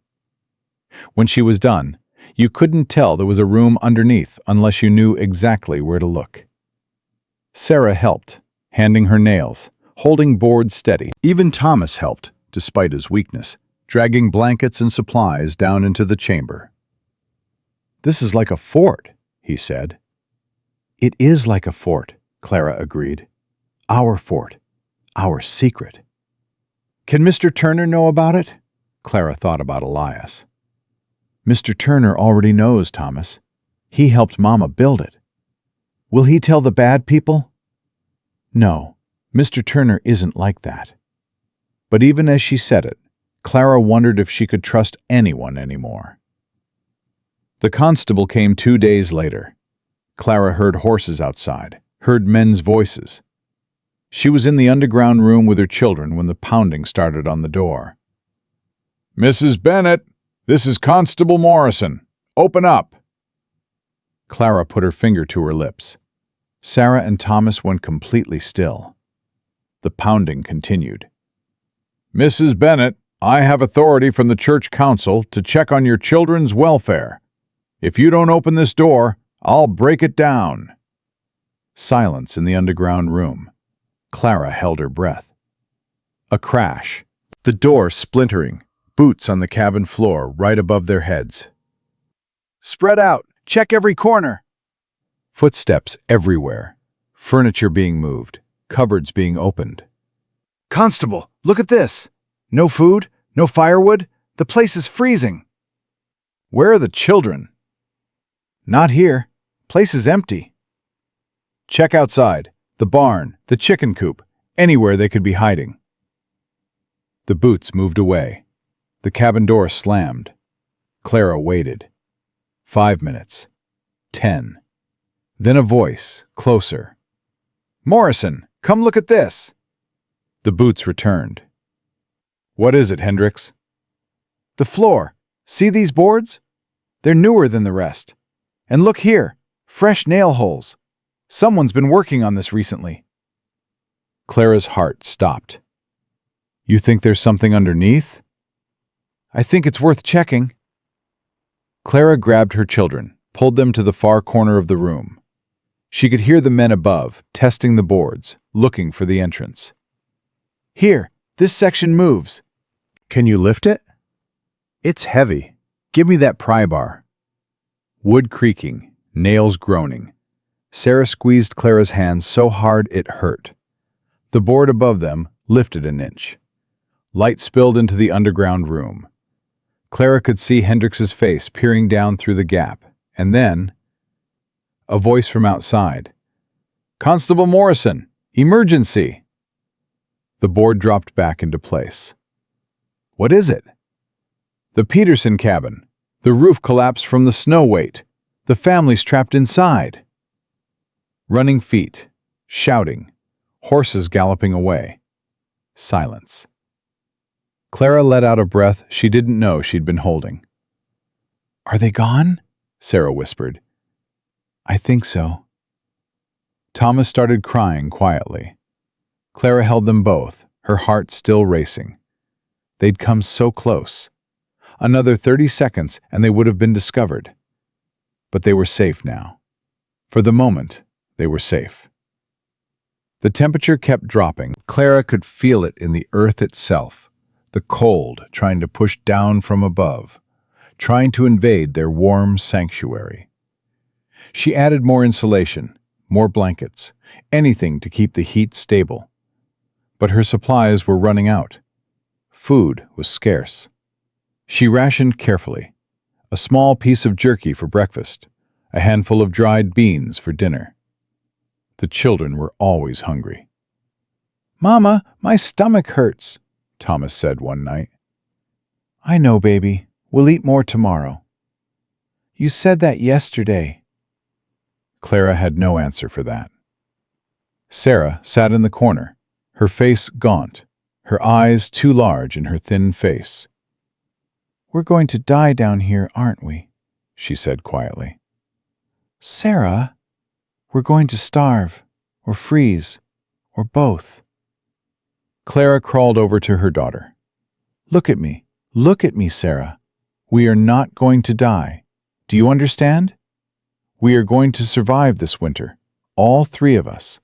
When she was done, you couldn't tell there was a room underneath unless you knew exactly where to look. Sarah helped, handing her nails, holding boards steady. Even Thomas helped, despite his weakness, dragging blankets and supplies down into the chamber. This is like a fort, he said. It is like a fort, Clara agreed. Our fort, our secret. Can Mr. Turner know about it? Clara thought about Elias. Mr. Turner already knows, Thomas. He helped Mama build it. Will he tell the bad people? No, Mr. Turner isn't like that. But even as she said it, Clara wondered if she could trust anyone anymore. The constable came 2 days later. Clara heard horses outside, heard men's voices. She was in the underground room with her children when the pounding started on the door. Mrs. Bennett, this is Constable Morrison. Open up. Clara put her finger to her lips. Sarah and Thomas went completely still. The pounding continued. Mrs. Bennett, I have authority from the church council to check on your children's welfare. If you don't open this door, I'll break it down. Silence in the underground room. Clara held her breath. A crash. The door splintering. Boots on the cabin floor right above their heads. Spread out. Check every corner. Footsteps everywhere. Furniture being moved. Cupboards being opened. Constable, look at this. No food, no firewood. The place is freezing. Where are the children? Not here. Place is empty. Check outside. The barn, the chicken coop, anywhere they could be hiding. The boots moved away. The cabin door slammed. Clara waited. 5 minutes. 10. Then a voice, closer. Morrison, come look at this. The boots returned. What is it, Hendricks? The floor. See these boards? They're newer than the rest. And look here, fresh nail holes. Someone's been working on this recently. Clara's heart stopped. You think there's something underneath? I think it's worth checking. Clara grabbed her children, pulled them to the far corner of the room. She could hear the men above, testing the boards, looking for the entrance. Here, this section moves. Can you lift it? It's heavy. Give me that pry bar. Wood creaking, nails groaning. Sarah squeezed Clara's hand so hard it hurt. The board above them lifted an inch. Light spilled into the underground room. Clara could see Hendrix's face peering down through the gap, and then a voice from outside. "Constable Morrison! Emergency!" The board dropped back into place. "What is it?" "The Peterson cabin. The roof collapsed from the snow weight. The family's trapped inside." Running feet, shouting, horses galloping away. Silence. Clara let out a breath she didn't know she'd been holding. "Are they gone?" Sarah whispered. "I think so." Thomas started crying quietly. Clara held them both, her heart still racing. They'd come so close. Another 30 seconds and they would have been discovered. But they were safe now. For the moment, they were safe. The temperature kept dropping. Clara could feel it in the earth itself, the cold trying to push down from above, trying to invade their warm sanctuary. She added more insulation, more blankets, anything to keep the heat stable. But her supplies were running out. Food was scarce. She rationed carefully. A small piece of jerky for breakfast, a handful of dried beans for dinner. The children were always hungry. "Mama, my stomach hurts," Thomas said one night. "I know, baby. We'll eat more tomorrow." "You said that yesterday." Clara had no answer for that. Sarah sat in the corner, her face gaunt, her eyes too large in her thin face. "We're going to die down here, aren't we?" she said quietly. "Sarah, we're going to starve, or freeze, or both." Clara crawled over to her daughter. Look at me, Sarah. We are not going to die. Do you understand? We are going to survive this winter, all three of us."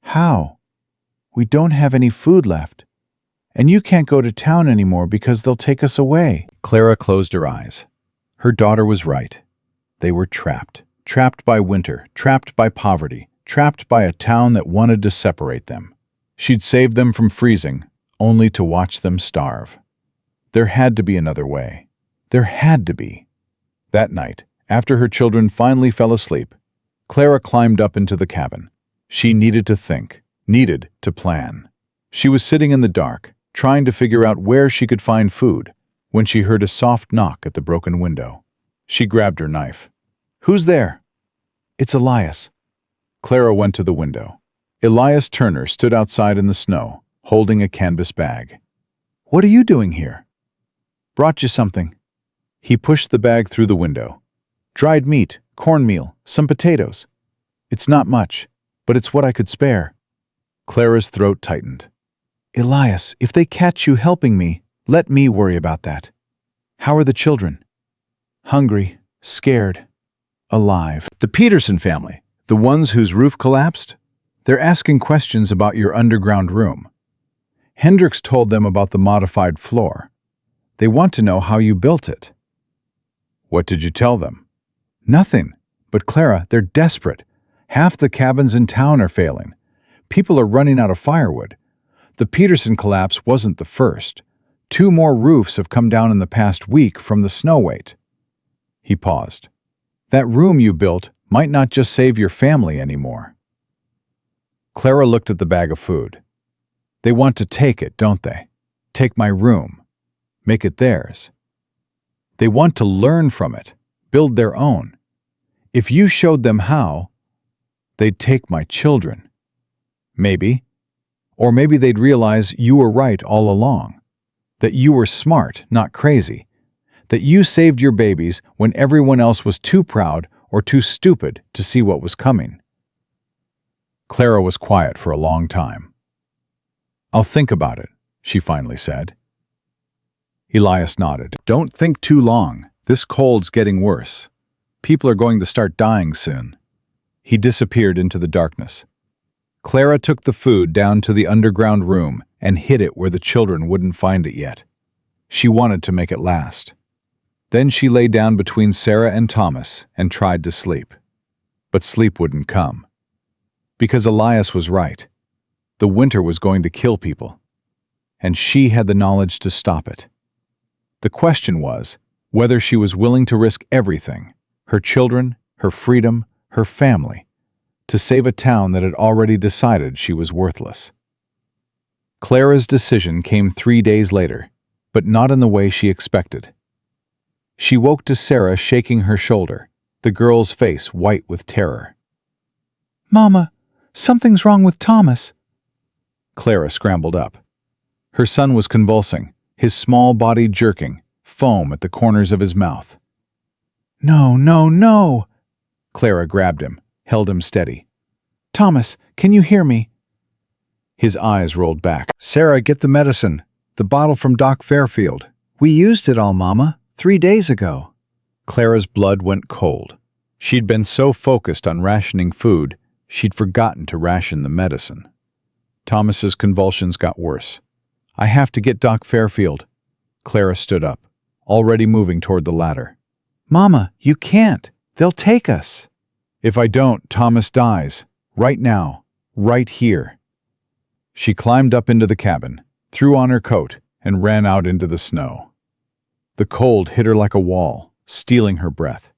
"How? We don't have any food left. And you can't go to town anymore because they'll take us away." Clara closed her eyes. Her daughter was right. They were trapped. Trapped by winter, trapped by poverty, trapped by a town that wanted to separate them. She'd saved them from freezing, only to watch them starve. There had to be another way. There had to be. That night, after her children finally fell asleep, Clara climbed up into the cabin. She needed to think, needed to plan. She was sitting in the dark, trying to figure out where she could find food, when she heard a soft knock at the broken window. She grabbed her knife. "Who's there?" "It's Elias." Clara went to the window. Elias Turner stood outside in the snow, holding a canvas bag. "What are you doing here?" "Brought you something." He pushed the bag through the window. "Dried meat, cornmeal, some potatoes. It's not much, but it's what I could spare." Clara's throat tightened. "Elias, if they catch you helping me, let me worry about that. How are the children?" "Hungry, scared, alive." "The Peterson family, the ones whose roof collapsed? They're asking questions about your underground room. Hendrix told them about the modified floor. They want to know how you built it." "What did you tell them?" "Nothing. But Clara, they're desperate. Half the cabins in town are failing. People are running out of firewood. The Peterson collapse wasn't the first. 2 more roofs have come down in the past week from the snow weight." He paused. "That room you built might not just save your family anymore." Clara looked at the bag of food. "They want to take it, don't they? Take my room. Make it theirs. They want to learn from it, build their own. If you showed them how, they'd take my children. Maybe. Or maybe they'd realize you were right all along. That you were smart, not crazy. That you saved your babies when everyone else was too proud or too stupid to see what was coming." Clara was quiet for a long time. "I'll think about it," she finally said. Elias nodded. "Don't think too long. This cold's getting worse. People are going to start dying soon." He disappeared into the darkness. Clara took the food down to the underground room and hid it where the children wouldn't find it yet. She wanted to make it last. Then she lay down between Sarah and Thomas and tried to sleep. But sleep wouldn't come. Because Elias was right. The winter was going to kill people. And she had the knowledge to stop it. The question was whether she was willing to risk everything, her children, her freedom, her family, to save a town that had already decided she was worthless. Clara's decision came 3 days later, but not in the way she expected. She woke to Sarah shaking her shoulder, the girl's face white with terror. "Mama, something's wrong with Thomas." Clara scrambled up. Her son was convulsing, his small body jerking, foam at the corners of his mouth. "No, no, no!" Clara grabbed him, held him steady. "Thomas, can you hear me?" His eyes rolled back. "Sarah, get the medicine. The bottle from Doc Fairfield. We used it all, Mama, 3 days ago." Clara's blood went cold. She'd been so focused on rationing food, she'd forgotten to ration the medicine. Thomas's convulsions got worse. "I have to get Doc Fairfield." Clara stood up, already moving toward the ladder. "Mama, you can't. They'll take us." "If I don't, Thomas dies. Right now. Right here." She climbed up into the cabin, threw on her coat, and ran out into the snow. The cold hit her like a wall, stealing her breath.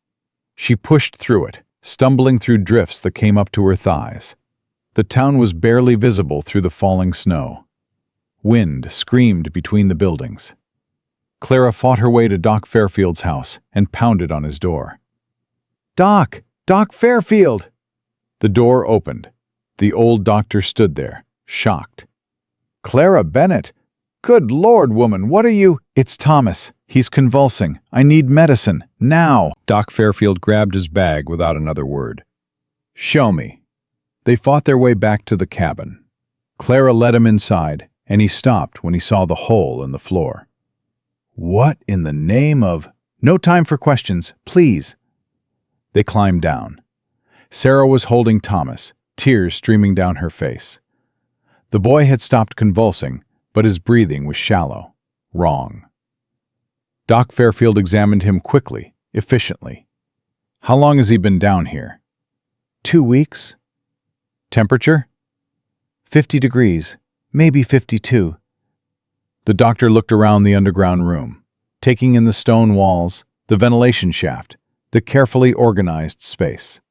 She pushed through it, stumbling through drifts that came up to her thighs. The town was barely visible through the falling snow. Wind screamed between the buildings. Clara fought her way to Doc Fairfield's house and pounded on his door. "Doc! Doc Fairfield!" The door opened. The old doctor stood there, shocked. "Clara Bennett! Good Lord, woman, what are you—" "It's Thomas. He's convulsing. I need medicine. Now!" Doc Fairfield grabbed his bag without another word. "Show me." They fought their way back to the cabin. Clara led him inside, and he stopped when he saw the hole in the floor. "What in the name of—" "No time for questions, please." They climbed down. Sarah was holding Thomas, tears streaming down her face. The boy had stopped convulsing, but his breathing was shallow, wrong. Doc Fairfield examined him quickly, efficiently. "How long has he been down here?" 2 weeks. Temperature? 50 degrees, maybe 52. The doctor looked around the underground room, taking in the stone walls, the ventilation shaft, the carefully organized space.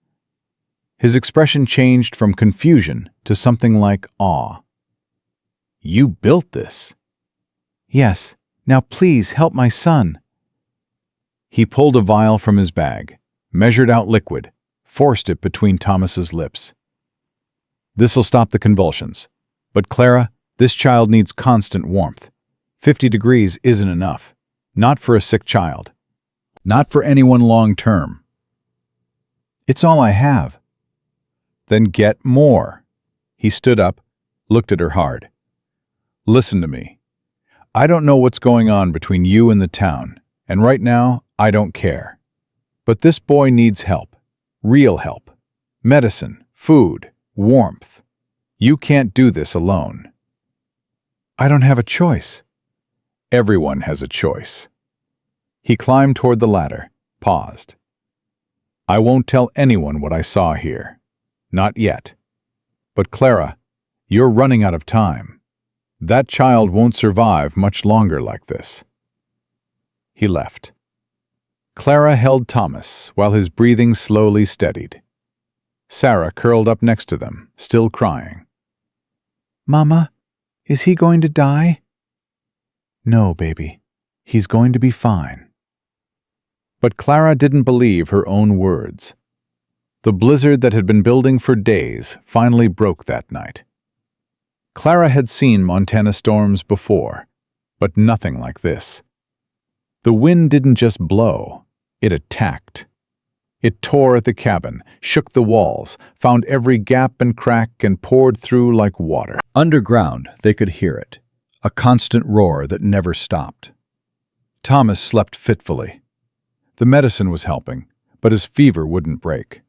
His expression changed from confusion to something like awe. "You built this?" "Yes. Now please help my son." He pulled a vial from his bag, measured out liquid, forced it between Thomas's lips. "This'll stop the convulsions. But Clara, this child needs constant warmth. 50 degrees isn't enough. Not for a sick child. Not for anyone long term." "It's all I have." "Then get more." He stood up, looked at her hard. "Listen to me. I don't know what's going on between you and the town, and right now, I don't care. But this boy needs help. Real help. Medicine, food, warmth. You can't do this alone." "I don't have a choice." "Everyone has a choice." He climbed toward the ladder, paused. "I won't tell anyone what I saw here. Not yet. But Clara, you're running out of time. That child won't survive much longer like this." He left. Clara held Thomas while his breathing slowly steadied. Sarah curled up next to them, still crying. "Mama, is he going to die?" "No, baby. He's going to be fine." But Clara didn't believe her own words. The blizzard that had been building for days finally broke that night. Clara had seen Montana storms before, but nothing like this. The wind didn't just blow, it attacked. It tore at the cabin, shook the walls, found every gap and crack, and poured through like water. Underground, they could hear it, a constant roar that never stopped. Thomas slept fitfully. The medicine was helping, but his fever wouldn't break.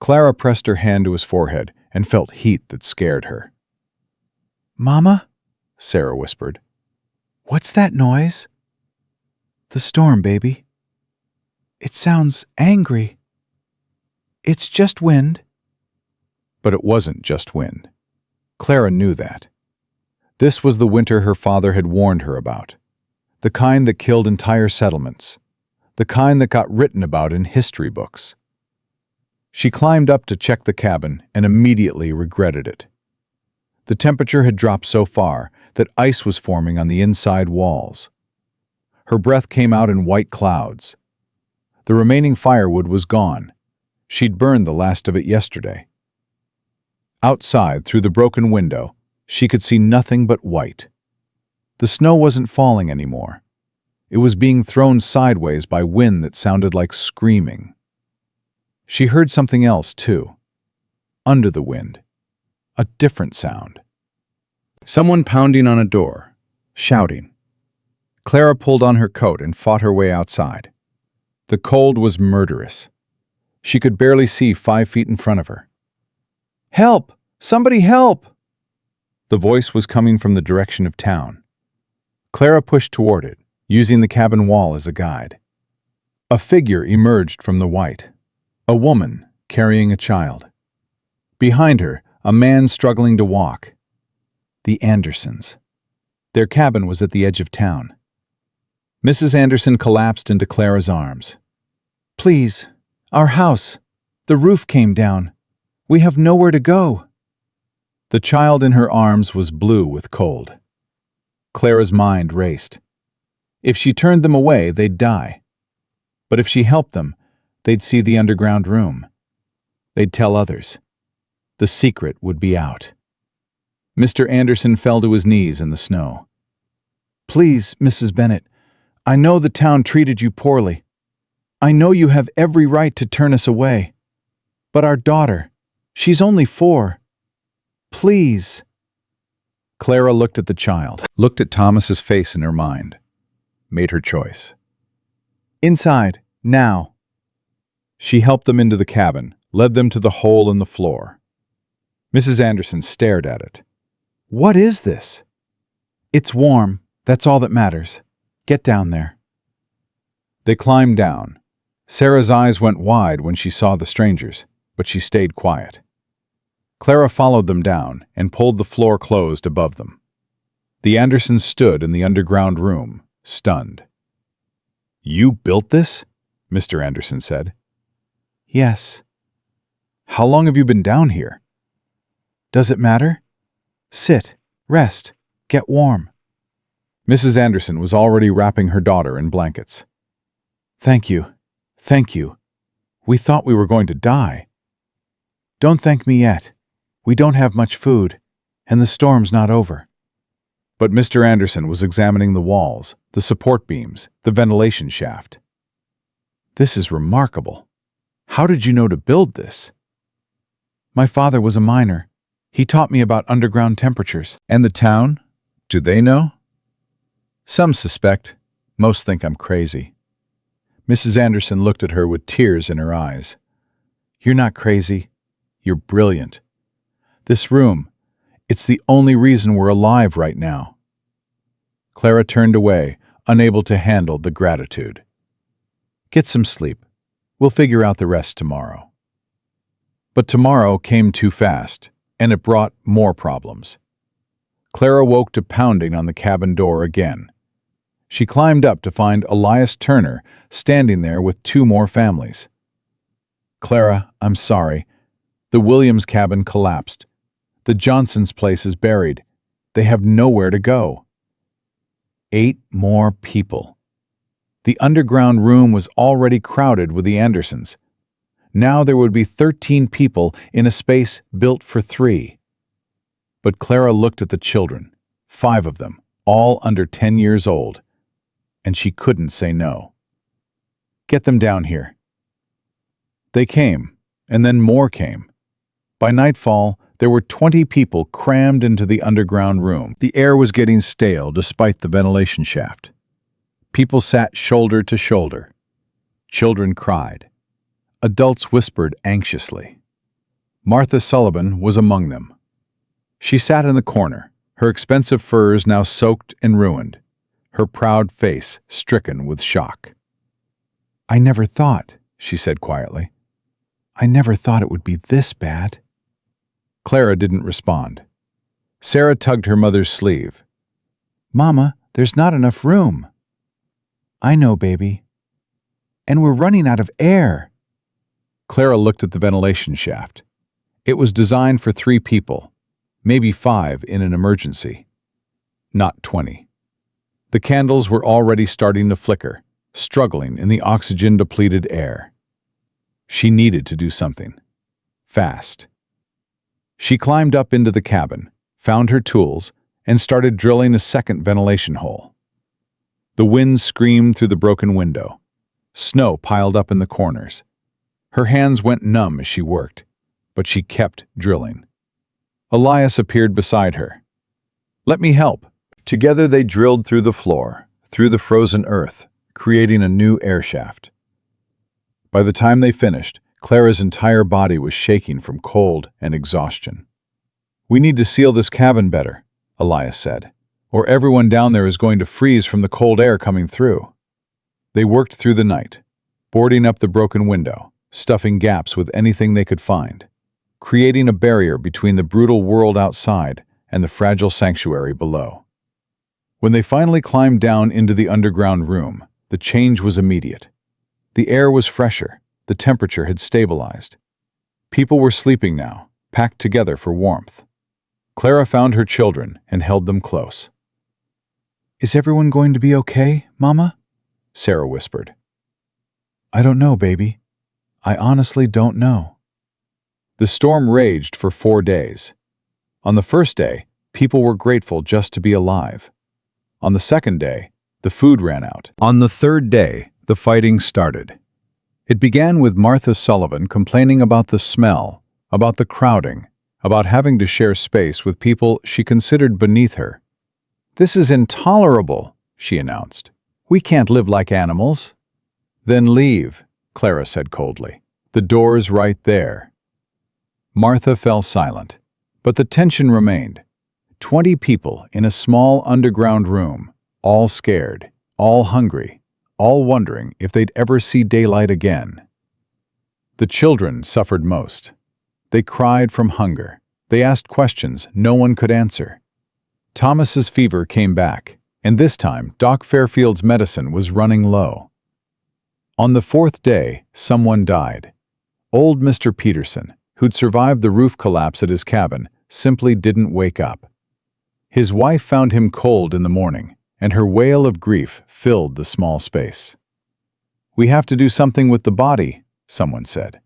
Clara pressed her hand to his forehead and felt heat that scared her. "Mama?" Sarah whispered. "What's that noise?" "The storm, baby. It sounds angry." "It's just wind." But it wasn't just wind. Clara knew that. This was the winter her father had warned her about. The kind that killed entire settlements. The kind that got written about in history books. She climbed up to check the cabin and immediately regretted it. The temperature had dropped so far that ice was forming on the inside walls. Her breath came out in white clouds. The remaining firewood was gone. She'd burned the last of it yesterday. Outside, through the broken window, she could see nothing but white. The snow wasn't falling anymore. It was being thrown sideways by wind that sounded like screaming. She heard something else, too. Under the wind. A different sound. Someone pounding on a door, shouting. Clara pulled on her coat and fought her way outside. The cold was murderous. She could barely see 5 feet in front of her. "Help! Somebody help!" The voice was coming from the direction of town. Clara pushed toward it, using the cabin wall as a guide. A figure emerged from the white. A woman carrying a child. Behind her, a man struggling to walk. The Andersons. Their cabin was at the edge of town. Mrs. Anderson collapsed into Clara's arms. "Please, our house. The roof came down. We have nowhere to go." The child in her arms was blue with cold. Clara's mind raced. If she turned them away, they'd die. But if she helped them, they'd see the underground room. They'd tell others. The secret would be out. Mr. Anderson fell to his knees in the snow. "Please, Mrs. Bennet, I know the town treated you poorly. I know you have every right to turn us away. But our daughter, she's only 4. Please." Clara looked at the child, looked at Thomas's face in her mind, made her choice. "Inside, now." She helped them into the cabin, led them to the hole in the floor. Mrs. Anderson stared at it. "What is this?" "It's warm. That's all that matters. Get down there." They climbed down. Sarah's eyes went wide when she saw the strangers, but she stayed quiet. Clara followed them down and pulled the floor closed above them. The Andersons stood in the underground room, stunned. "You built this?" Mr. Anderson said. "Yes." "How long have you been down here?" "Does it matter? Sit, rest, get warm." Mrs. Anderson was already wrapping her daughter in blankets. "Thank you, thank you. We thought we were going to die." "Don't thank me yet. We don't have much food, and the storm's not over." But Mr. Anderson was examining the walls, the support beams, the ventilation shaft. "This is remarkable. How did you know to build this?" "My father was a miner. He taught me about underground temperatures." "And the town? Do they know?" "Some suspect. Most think I'm crazy." Mrs. Anderson looked at her with tears in her eyes. "You're not crazy. You're brilliant. This room, it's the only reason we're alive right now." Clara turned away, unable to handle the gratitude. "Get some sleep. We'll figure out the rest tomorrow." But tomorrow came too fast, and it brought more problems. Clara woke to pounding on the cabin door again. She climbed up to find Elias Turner standing there with 2 more families. "Clara, I'm sorry. The Williams cabin collapsed. The Johnsons' place is buried. They have nowhere to go." 8 more people. The underground room was already crowded with the Andersons. Now there would be 13 people in a space built for 3. But Clara looked at the children, 5 of them, all under 10 years old, and she couldn't say no. "Get them down here." They came, and then more came. By nightfall, there were 20 people crammed into the underground room. The air was getting stale despite the ventilation shaft. People sat shoulder to shoulder. Children cried. Adults whispered anxiously. Martha Sullivan was among them. She sat in the corner, her expensive furs now soaked and ruined, her proud face stricken with shock. "I never thought," she said quietly. "I never thought it would be this bad." Clara didn't respond. Sarah tugged her mother's sleeve. "Mama, there's not enough room." "I know, baby. And we're running out of air." Clara looked at the ventilation shaft. It was designed for 3 people, maybe 5 in an emergency. Not 20. The candles were already starting to flicker, struggling in the oxygen-depleted air. She needed to do something. Fast. She climbed up into the cabin, found her tools, and started drilling a second ventilation hole. The wind screamed through the broken window. Snow piled up in the corners. Her hands went numb as she worked, but she kept drilling. Elias appeared beside her. "Let me help." Together they drilled through the floor, through the frozen earth, creating a new air shaft. By the time they finished, Clara's entire body was shaking from cold and exhaustion. "We need to seal this cabin better," Elias said, "or everyone down there is going to freeze from the cold air coming through." They worked through the night, boarding up the broken window, stuffing gaps with anything they could find, creating a barrier between the brutal world outside and the fragile sanctuary below. When they finally climbed down into the underground room, the change was immediate. The air was fresher, the temperature had stabilized. People were sleeping now, packed together for warmth. Clara found her children and held them close. "Is everyone going to be okay, Mama?" Sarah whispered. "I don't know, baby. I honestly don't know." The storm raged for 4 days. On the first day, people were grateful just to be alive. On the second day, the food ran out. On the third day, the fighting started. It began with Martha Sullivan complaining about the smell, about the crowding, about having to share space with people she considered beneath her. "This is intolerable," she announced. "We can't live like animals." "Then leave," Clara said coldly. "The door's right there." Martha fell silent, but the tension remained. 20 people in a small underground room, all scared, all hungry, all wondering if they'd ever see daylight again. The children suffered most. They cried from hunger. They asked questions no one could answer. Thomas's fever came back, and this time Doc Fairfield's medicine was running low. On the 4th day, someone died. Old Mr. Peterson, who'd survived the roof collapse at his cabin, simply didn't wake up. His wife found him cold in the morning, and her wail of grief filled the small space. "We have to do something with the body," someone said.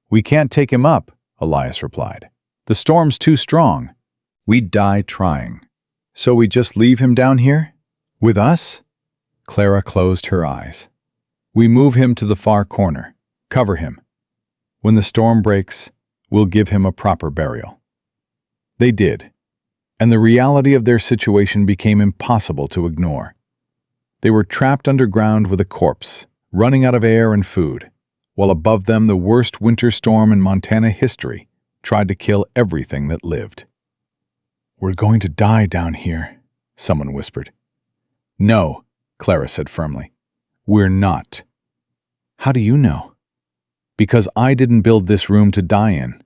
"We can't take him up," Elias replied. "The storm's too strong. We'd die trying. So we just leave him down here? With us?" Clara closed her eyes. "We move him to the far corner. Cover him. When the storm breaks, we'll give him a proper burial." They did, and the reality of their situation became impossible to ignore. They were trapped underground with a corpse, running out of air and food, while above them the worst winter storm in Montana history tried to kill everything that lived. "We're going to die down here," someone whispered. "No," Clara said firmly. "We're not." "How do you know?" "Because I didn't build this room to die in.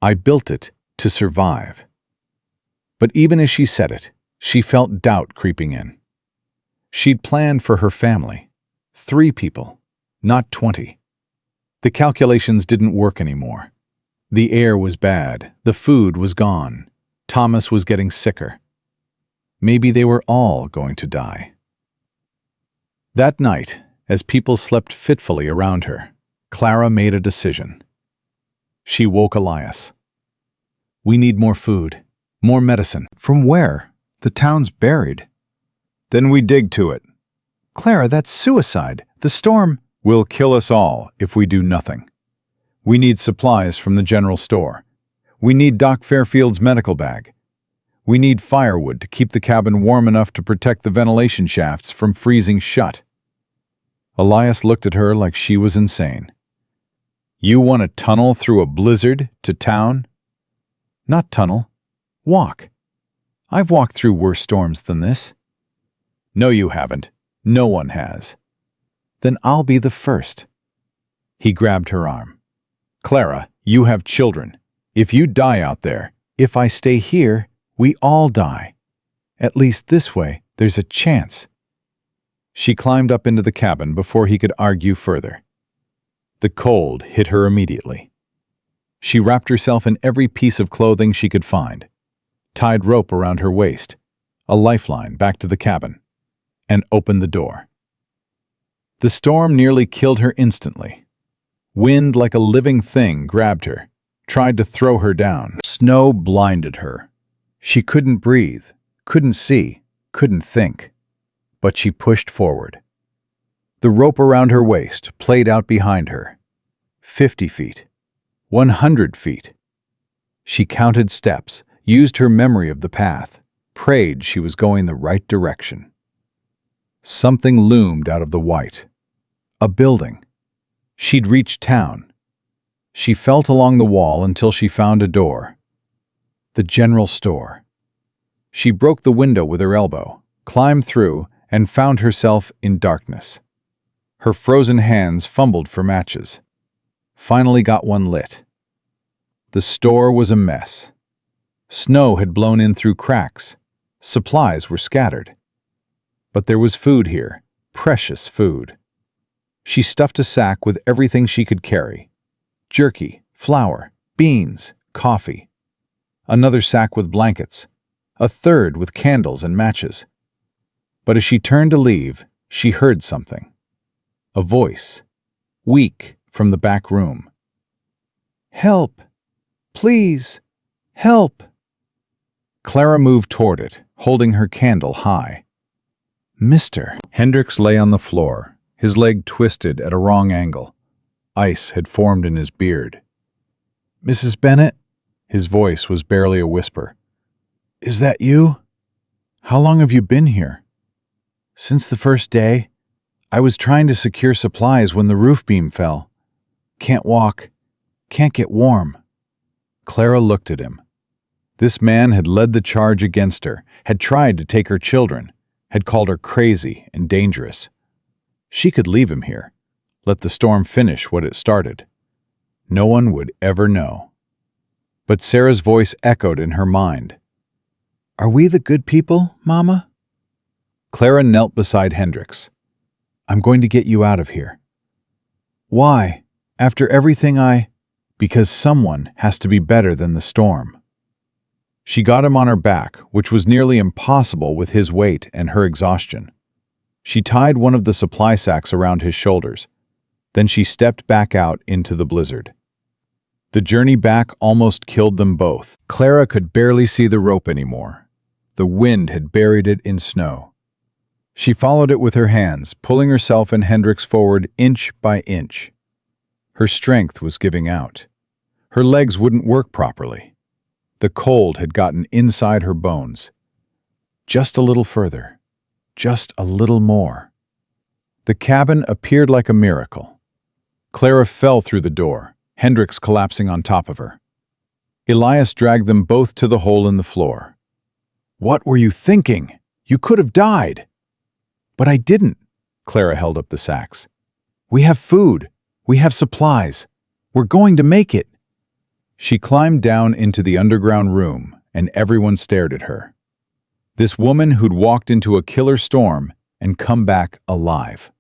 I built it to survive." But even as she said it, she felt doubt creeping in. She'd planned for her family. 3 people, not 20. The calculations didn't work anymore. The air was bad, the food was gone, Thomas was getting sicker. Maybe they were all going to die. That night, as people slept fitfully around her, Clara made a decision. She woke Elias. "We need more food. More medicine." From where? The town's buried. "Then we dig to it. Clara, that's suicide. The storm Will kill us all if we do nothing. We need supplies from the general store. We need Doc Fairfield's medical bag. We need firewood to keep the cabin warm enough to protect the ventilation shafts from freezing shut." Elias looked at her like she was insane. You want to tunnel through a blizzard to town? Not tunnel. Walk. I've walked through worse storms than this. No, you haven't. No one has. Then I'll be the first. He grabbed her arm. Clara, you have children. If you die out there, if I stay here, we all die. At least this way, there's a chance. She climbed up into the cabin before he could argue further. The cold hit her immediately. She wrapped herself in every piece of clothing she could find, tied rope around her waist, a lifeline back to the cabin, and opened the door. The storm nearly killed her instantly. Wind like a living thing grabbed her, tried to throw her down. Snow blinded her. She couldn't breathe, couldn't see, couldn't think. But she pushed forward. The rope around her waist played out behind her. 50 feet. 100 feet. She counted steps, used her memory of the path, prayed she was going the right direction. Something loomed out of the white. A building. She'd reached town. She felt along the wall until she found a door. The general store. She broke the window with her elbow, climbed through, and found herself in darkness. Her frozen hands fumbled for matches. Finally got one lit. The store was a mess. Snow had blown in through cracks. Supplies were scattered. But there was food here, precious food. She stuffed a sack with everything she could carry. Jerky, flour, beans, coffee. Another sack with blankets. A third with candles and matches. But as she turned to leave, she heard something. A voice, weak, from the back room. "Help! Please! Help!" Clara moved toward it, holding her candle high. "Mister." Hendricks lay on the floor, his leg twisted at a wrong angle. Ice had formed in his beard. "Mrs. Bennett?" His voice was barely a whisper. "Is that you? How long have you been here?" "Since the first day. I was trying to secure supplies when the roof beam fell. Can't walk. Can't get warm." Clara looked at him. This man had led the charge against her, had tried to take her children, had called her crazy and dangerous. She could leave him here, let the storm finish what it started. No one would ever know. But Sarah's voice echoed in her mind. "Are we the good people, Mama?" Clara knelt beside Hendricks. "I'm going to get you out of here." "Why? After everything Because someone has to be better than the storm." She got him on her back, which was nearly impossible with his weight and her exhaustion. She tied one of the supply sacks around his shoulders. Then she stepped back out into the blizzard. The journey back almost killed them both. Clara could barely see the rope anymore. The wind had buried it in snow. She followed it with her hands, pulling herself and Hendricks forward inch by inch. Her strength was giving out. Her legs wouldn't work properly. The cold had gotten inside her bones. Just a little further. Just a little more. The cabin appeared like a miracle. Clara fell through the door, Hendricks collapsing on top of her. Elias dragged them both to the hole in the floor. "What were you thinking? You could have died." "But I didn't." Clara held up the sacks. "We have food. We have supplies. We're going to make it." She climbed down into the underground room, and everyone stared at her. This woman who'd walked into a killer storm and come back alive.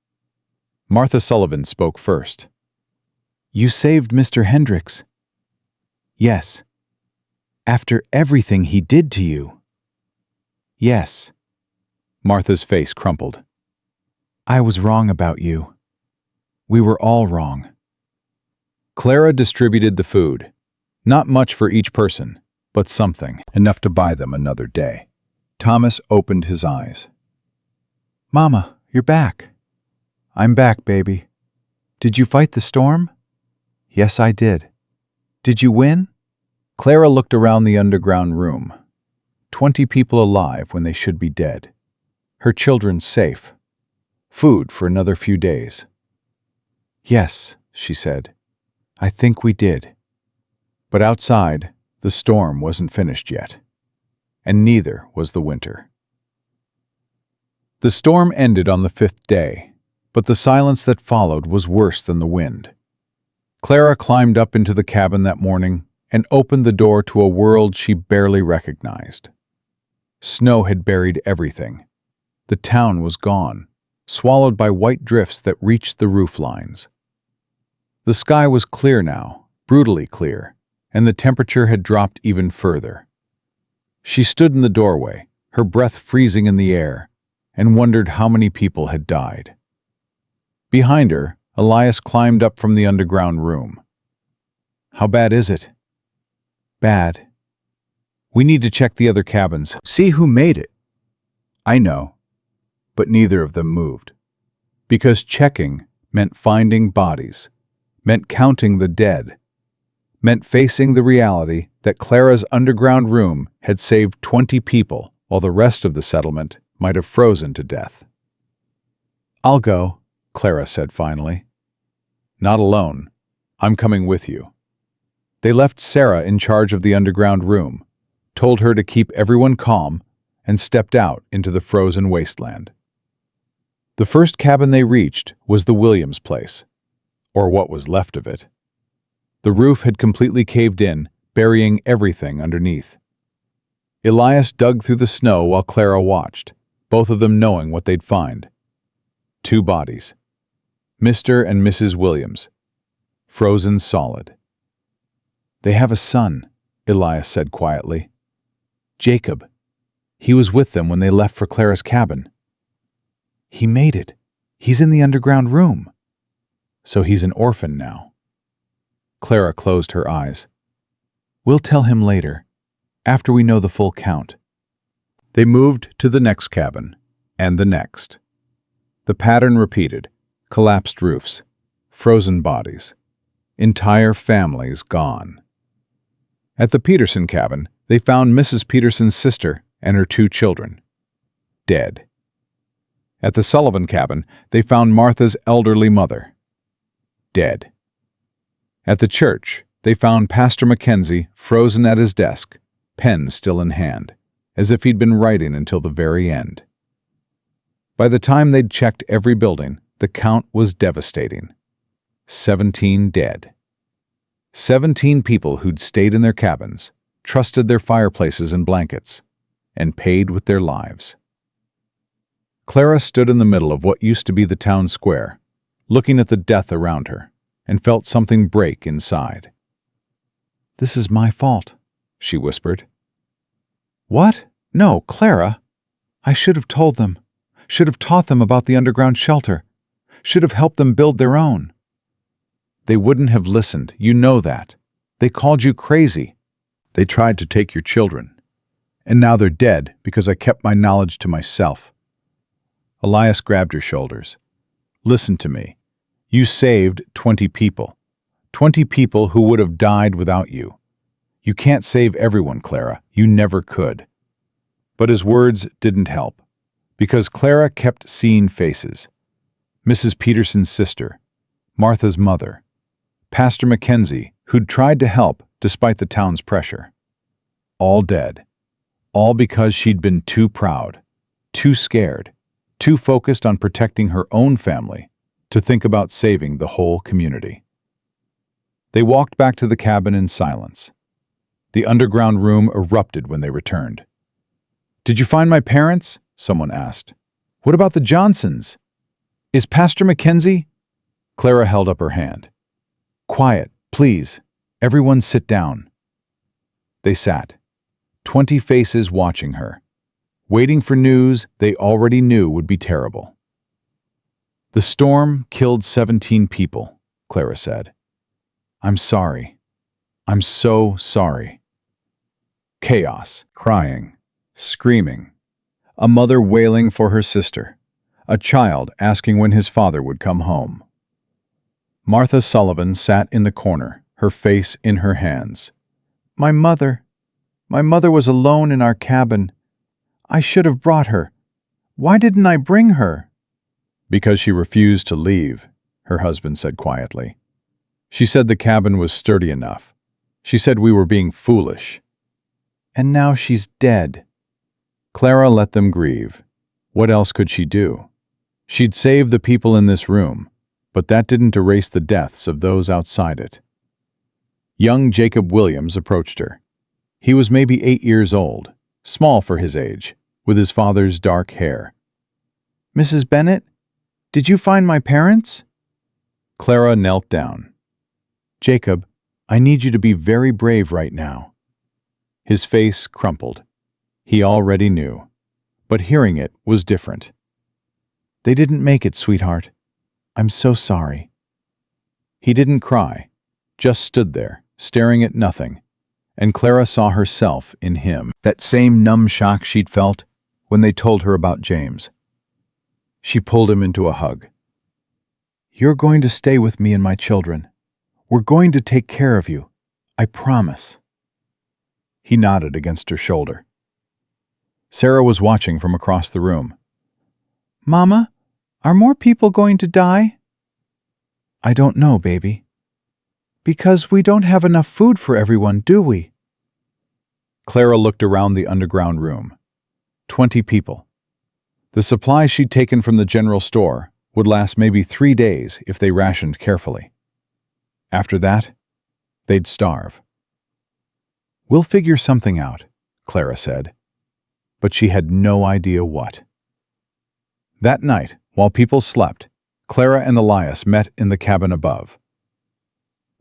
Martha Sullivan spoke first. "You saved Mr. Hendricks." "Yes." "After everything he did to you." "Yes." Martha's face crumpled. "I was wrong about you. We were all wrong." Clara distributed the food. Not much for each person, but something, enough to buy them another day. Thomas opened his eyes. "Mama, you're back." "I'm back, baby." "Did you fight the storm?" "Yes, I did." "Did you win?" Clara looked around the underground room. 20 people alive when they should be dead. Her children safe. Food for another few days. "Yes," she said. I think we did. But outside, the storm wasn't finished yet. And neither was the winter. The storm ended on the 5th day, but the silence that followed was worse than the wind. Clara climbed up into the cabin that morning and opened the door to a world she barely recognized. Snow had buried everything. The town was gone, swallowed by white drifts that reached the roof lines. The sky was clear now, brutally clear, and the temperature had dropped even further. She stood in the doorway, her breath freezing in the air, and wondered how many people had died. Behind her, Elias climbed up from the underground room. "How bad is it?" "Bad. We need to check the other cabins. See who made it." "I know." But neither of them moved. Because checking meant finding bodies, meant counting the dead, meant facing the reality that Clara's underground room had saved 20 people while the rest of the settlement might have frozen to death. "I'll go," Clara said finally. "Not alone. I'm coming with you." They left Sarah in charge of the underground room, told her to keep everyone calm, and stepped out into the frozen wasteland. The first cabin they reached was the Williams place, or what was left of it. The roof had completely caved in, burying everything underneath. Elias dug through the snow while Clara watched, both of them knowing what they'd find. 2 bodies. Mr. and Mrs. Williams. Frozen solid. "They have a son," Elias said quietly. "Jacob. He was with them when they left for Clara's cabin." "He made it. He's in the underground room." "So he's an orphan now." Clara closed her eyes. "We'll tell him later, after we know the full count." They moved to the next cabin, and the next. The pattern repeated: collapsed roofs, frozen bodies, entire families gone. At the Peterson cabin, they found Mrs. Peterson's sister and her 2 children, dead. At the Sullivan cabin, they found Martha's elderly mother, dead. At the church, they found Pastor Mackenzie frozen at his desk, pen still in hand, as if he'd been writing until the very end. By the time they'd checked every building, the count was devastating. 17 dead. 17 people who'd stayed in their cabins, trusted their fireplaces and blankets, and paid with their lives. Clara stood in the middle of what used to be the town square, looking at the death around her, and felt something break inside. "This is my fault," she whispered. "What? No, Clara. I should have told them, should have taught them about the underground shelter, should have helped them build their own." "They wouldn't have listened, you know that. They called you crazy. They tried to take your children. And now they're dead because I kept my knowledge to myself." Elias grabbed her shoulders. "Listen to me. You saved 20 people. 20 people who would have died without you. You can't save everyone, Clara. You never could." But his words didn't help, because Clara kept seeing faces. Mrs. Peterson's sister, Martha's mother, Pastor Mackenzie, who'd tried to help despite the town's pressure. All dead. All because she'd been too proud, too scared, too focused on protecting her own family to think about saving the whole community. They walked back to the cabin in silence. The underground room erupted when they returned. "Did you find my parents?" someone asked. "What about the Johnsons? Is Pastor Mackenzie?" Clara held up her hand. "Quiet, please. Everyone sit down." They sat, 20 faces watching her, waiting for news they already knew would be terrible. "The storm killed 17 people," Clara said. "I'm sorry. I'm so sorry." Chaos, crying, screaming. A mother wailing for her sister. A child asking when his father would come home. Martha Sullivan sat in the corner, her face in her hands. My mother was alone in our cabin. I should have brought her. Why didn't I bring her?" "Because she refused to leave," her husband said quietly. She said the cabin was sturdy enough. She said we were being foolish. And now she's dead. Clara let them grieve. What else could she do? She'd saved the people in this room, but that didn't erase the deaths of those outside it. Young Jacob Williams approached her. He was maybe 8 years old, small for his age, with his father's dark hair. "Mrs. Bennett, did you find my parents?" Clara knelt down. "Jacob, I need you to be very brave right now." His face crumpled. He already knew, but hearing it was different. "They didn't make it, sweetheart. I'm so sorry." He didn't cry, just stood there, staring at nothing, and Clara saw herself in him, that same numb shock she'd felt when they told her about James. She pulled him into a hug. "You're going to stay with me and my children. We're going to take care of you. I promise." He nodded against her shoulder. Sarah was watching from across the room. "Mama, are more people going to die?" "I don't know, baby." "Because we don't have enough food for everyone, do we?" Clara looked around the underground room. 20 people. The supplies she'd taken from the general store would last maybe 3 days if they rationed carefully. After that, they'd starve. "We'll figure something out," Clara said, but she had no idea what. That night, while people slept, Clara and Elias met in the cabin above.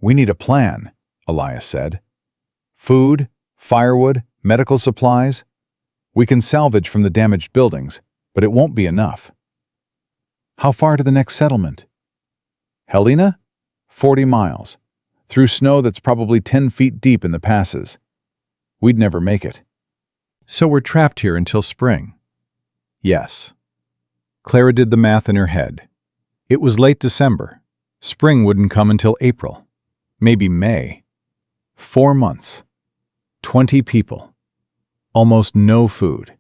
"We need a plan," Elias said. "Food, firewood, medical supplies. We can salvage from the damaged buildings, but it won't be enough." "How far to the next settlement?" "Helena? 40 miles, through snow that's probably 10 feet deep in the passes. We'd never make it." "So we're trapped here until spring?" "Yes." Clara did the math in her head. It was late December. Spring wouldn't come until April. Maybe May. 4 months. 20 people. Almost no food.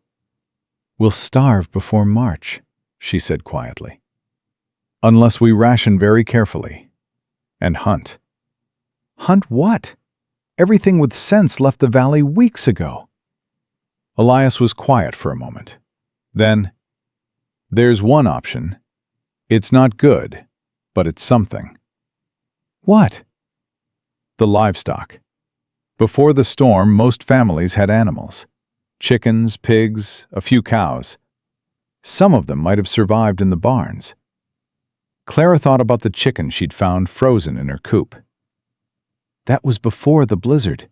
"We'll starve before March," she said quietly. "Unless we ration very carefully. And hunt." "Hunt what? Everything with sense left the valley weeks ago." Elias was quiet for a moment. Then, "There's one option. It's not good, but it's something." "What?" "The livestock. Before the storm, most families had animals. Chickens, pigs, a few cows. Some of them might have survived in the barns." Clara thought about the chicken she'd found frozen in her coop. "That was before the blizzard.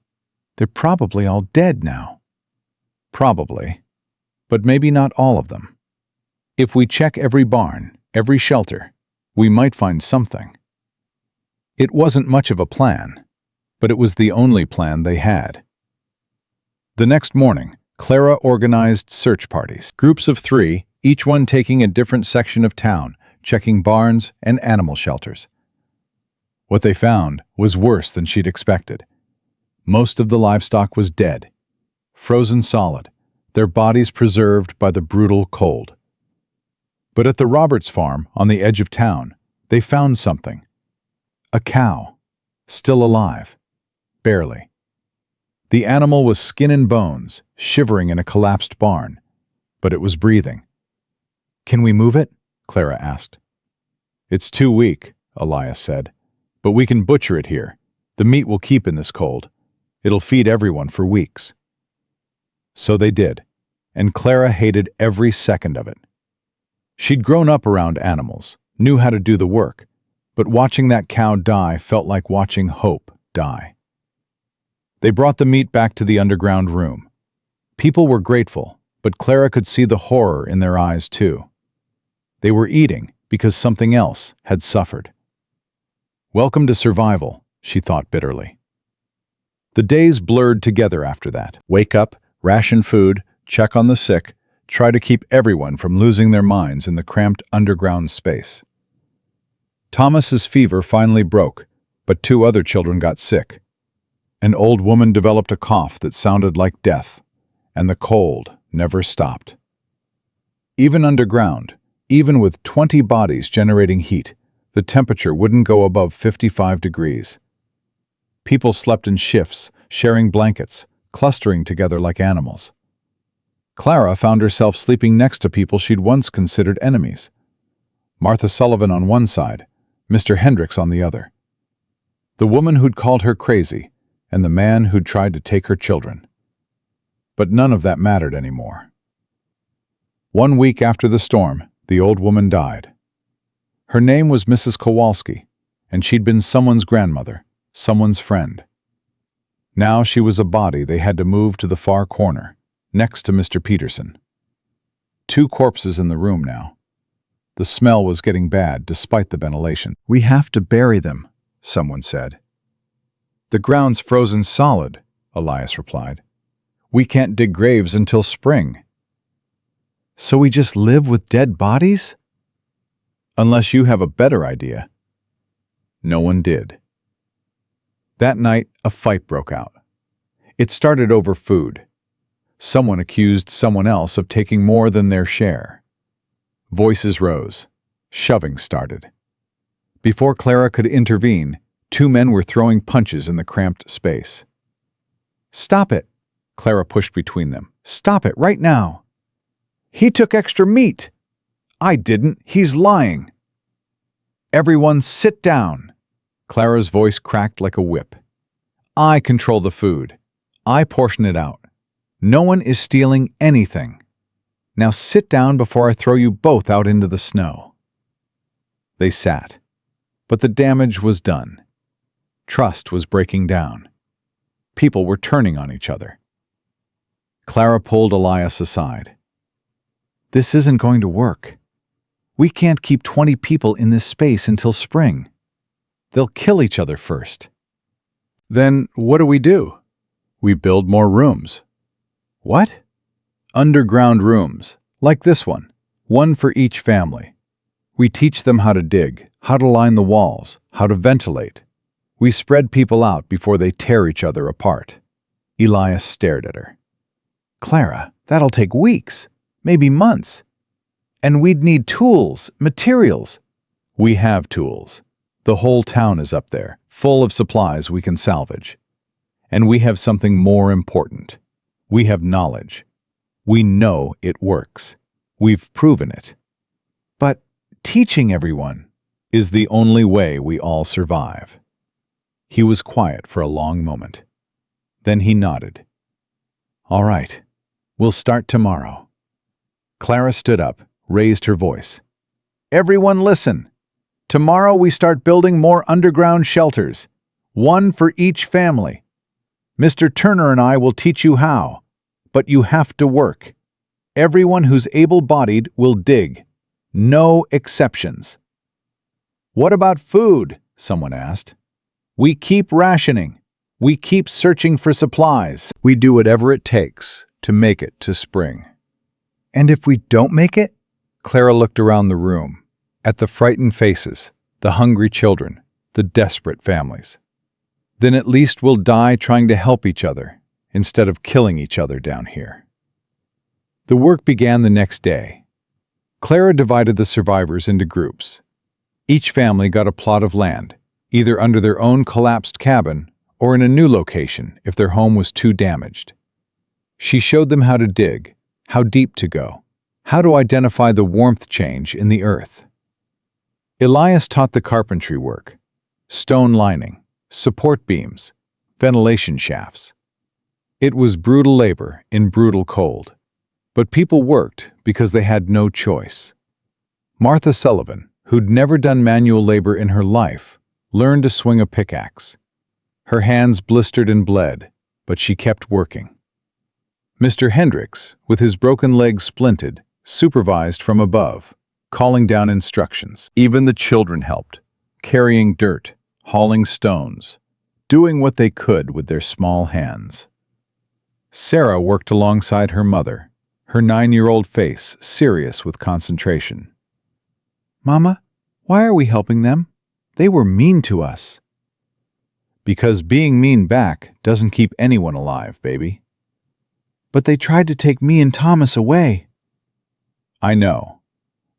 They're probably all dead now." "Probably, but maybe not all of them. If we check every barn, every shelter, we might find something." It wasn't much of a plan, but it was the only plan they had. The next morning, Clara organized search parties, groups of 3, each one taking a different section of town, checking barns and animal shelters. What they found was worse than she'd expected. Most of the livestock was dead, frozen solid, their bodies preserved by the brutal cold. But at the Roberts farm on the edge of town, they found something. A cow, still alive, barely. The animal was skin and bones, shivering in a collapsed barn, but it was breathing. "Can we move it?" Clara asked. "It's too weak," Elias said, "but we can butcher it here. The meat will keep in this cold. It'll feed everyone for weeks." So they did, and Clara hated every second of it. She'd grown up around animals, knew how to do the work, but watching that cow die felt like watching hope die. They brought the meat back to the underground room. People were grateful, but Clara could see the horror in their eyes too. They were eating because something else had suffered. Welcome to survival, she thought bitterly. The days blurred together after that. Wake up, ration food, check on the sick, try to keep everyone from losing their minds in the cramped underground space. Thomas's fever finally broke, but 2 other children got sick. An old woman developed a cough that sounded like death, and the cold never stopped. Even underground, even with 20 bodies generating heat, The temperature wouldn't go above 55 degrees. People slept in shifts, sharing blankets, clustering together like animals. Clara found herself sleeping next to people she'd once considered enemies. Martha Sullivan on one side, Mr. Hendricks on the other. The woman who'd called her crazy, and the man who'd tried to take her children. But none of that mattered anymore. 1 week after the storm, the old woman died. Her name was Mrs. Kowalski, and she'd been someone's grandmother, someone's friend. Now she was a body they had to move to the far corner, next to Mr. Peterson. 2 corpses in the room now. The smell was getting bad despite the ventilation. "We have to bury them," someone said. "The ground's frozen solid," Elias replied. "We can't dig graves until spring." "So we just live with dead bodies?" "Unless you have a better idea." No one did. That night, a fight broke out. It started over food. Someone accused someone else of taking more than their share. Voices rose. Shoving started. Before Clara could intervene, 2 men were throwing punches in the cramped space. "Stop it!" Clara pushed between them. "Stop it right now!" "He took extra meat." "I didn't. He's lying." "Everyone sit down!" Clara's voice cracked like a whip. "I control the food. I portion it out. No one is stealing anything. Now sit down before I throw you both out into the snow." They sat. But the damage was done. Trust was breaking down. People were turning on each other. Clara pulled Elias aside. "This isn't going to work. We can't keep 20 people in this space until spring. They'll kill each other first." "Then what do? We build more rooms." "What?" "Underground rooms, like this one for each family. We teach them how to dig, how to line the walls, how to ventilate. We spread people out before they tear each other apart." Elias stared at her. "Clara, that'll take weeks, maybe months. And we'd need tools, materials." "We have tools. The whole town is up there, full of supplies we can salvage. And we have something more important. We have knowledge. We know it works. We've proven it. But teaching everyone is the only way we all survive." He was quiet for a long moment. Then he nodded. "All right, we'll start tomorrow." Clara stood up, raised her voice. "Everyone listen. Tomorrow we start building more underground shelters, 1 for each family. Mr. Turner and I will teach you how, but you have to work. Everyone who's able-bodied will dig. No exceptions." "What about food?" someone asked. "We keep rationing. We keep searching for supplies. We do whatever it takes to make it to spring." "And if we don't make it?" Clara looked around the room, at the frightened faces, the hungry children, the desperate families. "Then at least we'll die trying to help each other, instead of killing each other down here." The work began the next day. Clara divided the survivors into groups. Each family got a plot of land, either under their own collapsed cabin or in a new location if their home was too damaged. She showed them how to dig, how deep to go, how to identify the warmth change in the earth. Elias taught the carpentry work, stone lining, support beams, ventilation shafts. It was brutal labor in brutal cold, but people worked because they had no choice. Martha Sullivan, who'd never done manual labor in her life, learned to swing a pickaxe. Her hands blistered and bled, but she kept working. Mr. Hendricks, with his broken leg splinted, supervised from above, calling down instructions. Even the children helped, carrying dirt, hauling stones, doing what they could with their small hands. Sarah worked alongside her mother, her 9-year-old face serious with concentration. "Mama, why are we helping them? They were mean to us." "Because being mean back doesn't keep anyone alive, baby." "But they tried to take me and Thomas away." "I know,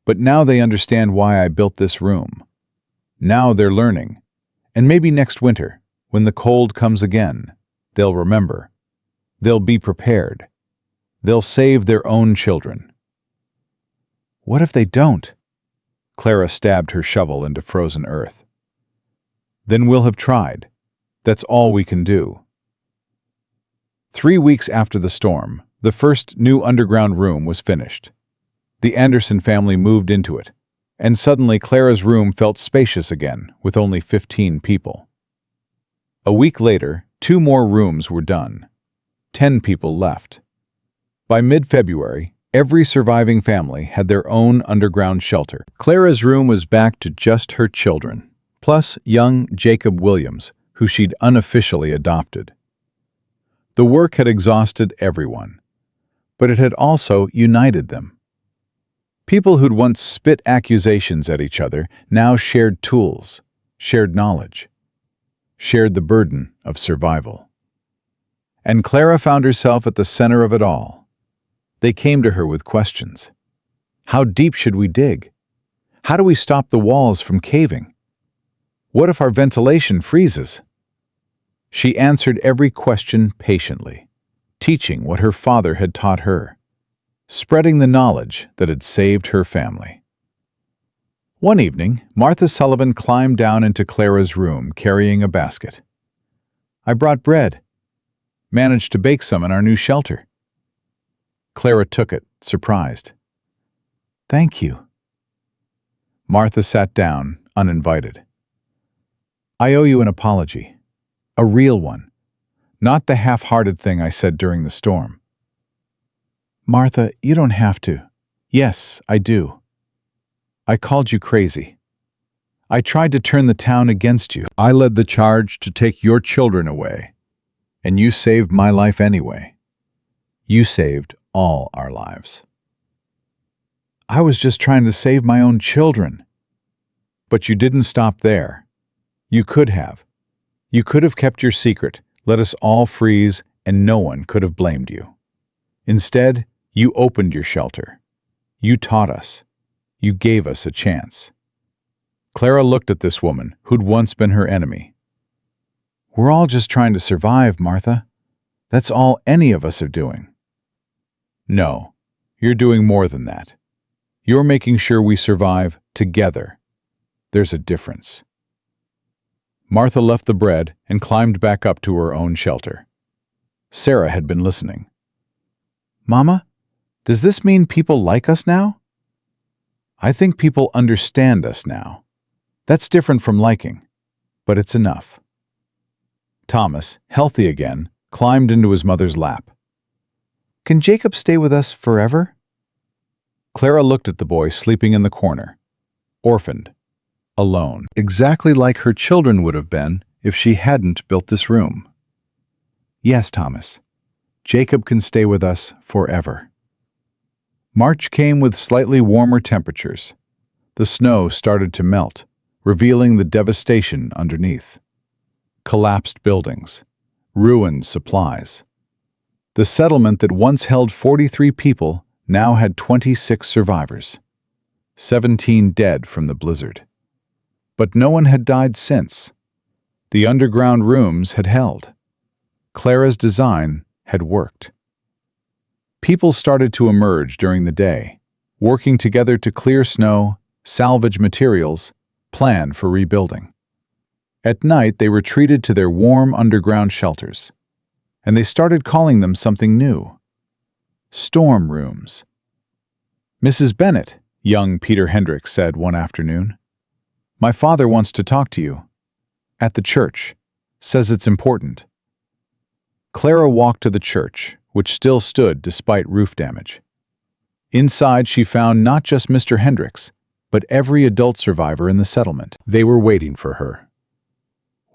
but now they understand why I built this room. Now they're learning. And maybe next winter, when the cold comes again, they'll remember. They'll be prepared. They'll save their own children. What if they don't? Clara stabbed her shovel into frozen earth. Then we'll have tried. That's all we can do. 3 weeks after the storm, the first new underground room was finished. The Anderson family moved into it, and suddenly Clara's room felt spacious again, with only 15 people. A week later, 2 more rooms were done. 10 people left. By mid-February, every surviving family had their own underground shelter. Clara's room was back to just her children, plus young Jacob Williams, who she'd unofficially adopted. The work had exhausted everyone, but it had also united them. People who'd once spit accusations at each other now shared tools, shared knowledge, shared the burden of survival. And Clara found herself at the center of it all. They came to her with questions. How deep should we dig? How do we stop the walls from caving? What if our ventilation freezes? She answered every question patiently, teaching what her father had taught her, spreading the knowledge that had saved her family. One evening, Martha Sullivan climbed down into Clara's room carrying a basket. "I brought bread. Managed to bake some in our new shelter." Clara took it, surprised. "Thank you." Martha sat down, uninvited. "I owe you an apology. A real one. Not the half-hearted thing I said during the storm." "Martha, you don't have to." "Yes, I do. I called you crazy. I tried to turn the town against you. I led the charge to take your children away. And you saved my life anyway. You saved all our lives." "I was just trying to save my own children." "But you didn't stop there. You could have. You could have kept your secret, let us all freeze, and no one could have blamed you. Instead, you opened your shelter. You taught us. You gave us a chance." Clara looked at this woman who'd once been her enemy. "We're all just trying to survive, Martha. That's all any of us are doing." "No, you're doing more than that. You're making sure we survive together. There's a difference." Martha left the bread and climbed back up to her own shelter. Sarah had been listening. "Mama, does this mean people like us now?" "I think people understand us now. That's different from liking, but it's enough." Thomas, healthy again, climbed into his mother's lap. "Can Jacob stay with us forever?" Clara looked at the boy sleeping in the corner, orphaned, alone, exactly like her children would have been if she hadn't built this room. "Yes, Thomas. Jacob can stay with us forever." March came with slightly warmer temperatures. The snow started to melt, revealing the devastation underneath. Collapsed buildings, ruined supplies. The settlement that once held 43 people now had 26 survivors, 17 dead from the blizzard. But no one had died since. The underground rooms had held. Clara's design had worked. People started to emerge during the day, working together to clear snow, salvage materials, plan for rebuilding. At night, they retreated to their warm underground shelters, and they started calling them something new: storm rooms. "Mrs. Bennett," young Peter Hendricks said one afternoon, "my father wants to talk to you. At the church. Says it's important." Clara walked to the church, which still stood despite roof damage. Inside, she found not just Mr. Hendricks, but every adult survivor in the settlement. They were waiting for her.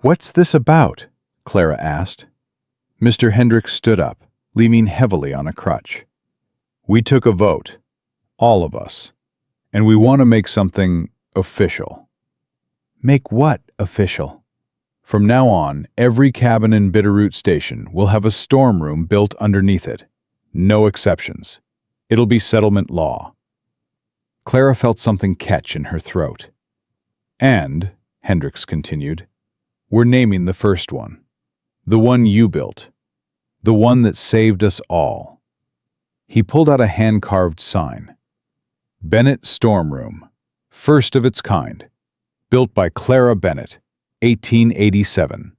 "What's this about?" Clara asked. Mr. Hendricks stood up, leaning heavily on a crutch. "We took a vote, all of us, and we want to make something official." "Make what official?" "From now on, every cabin in Bitterroot Station will have a storm room built underneath it. No exceptions. It'll be settlement law." Clara felt something catch in her throat. "And," Hendricks continued. We're naming the first one. The one you built. The one that saved us all. He pulled out a hand-carved sign. Bennett Storm Room, first of its kind. Built by Clara Bennett, 1887.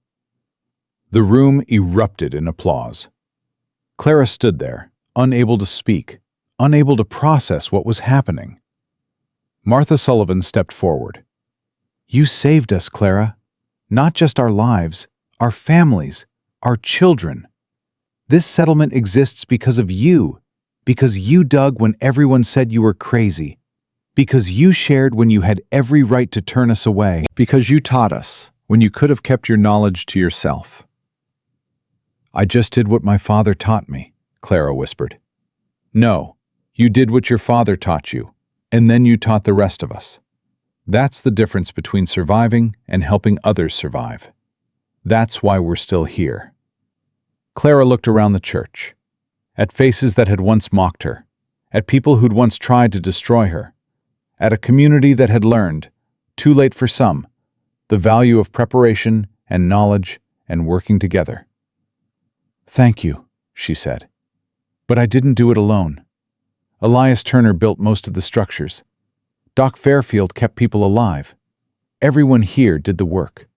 The room erupted in applause. Clara stood there, unable to speak, unable to process what was happening. Martha Sullivan stepped forward. You saved us, Clara. Not just our lives, our families, our children. This settlement exists because of you, because you dug when everyone said you were crazy, because you shared when you had every right to turn us away, because you taught us when you could have kept your knowledge to yourself. I just did what my father taught me, Clara whispered. No, you did what your father taught you, and then you taught the rest of us. That's the difference between surviving and helping others survive. That's why we're still here. Clara looked around the church, at faces that had once mocked her, at people who'd once tried to destroy her, at a community that had learned, too late for some, the value of preparation and knowledge and working together. Thank you, she said. But I didn't do it alone. Elias Turner built most of the structures. Doc Fairfield kept people alive. Everyone here did the work.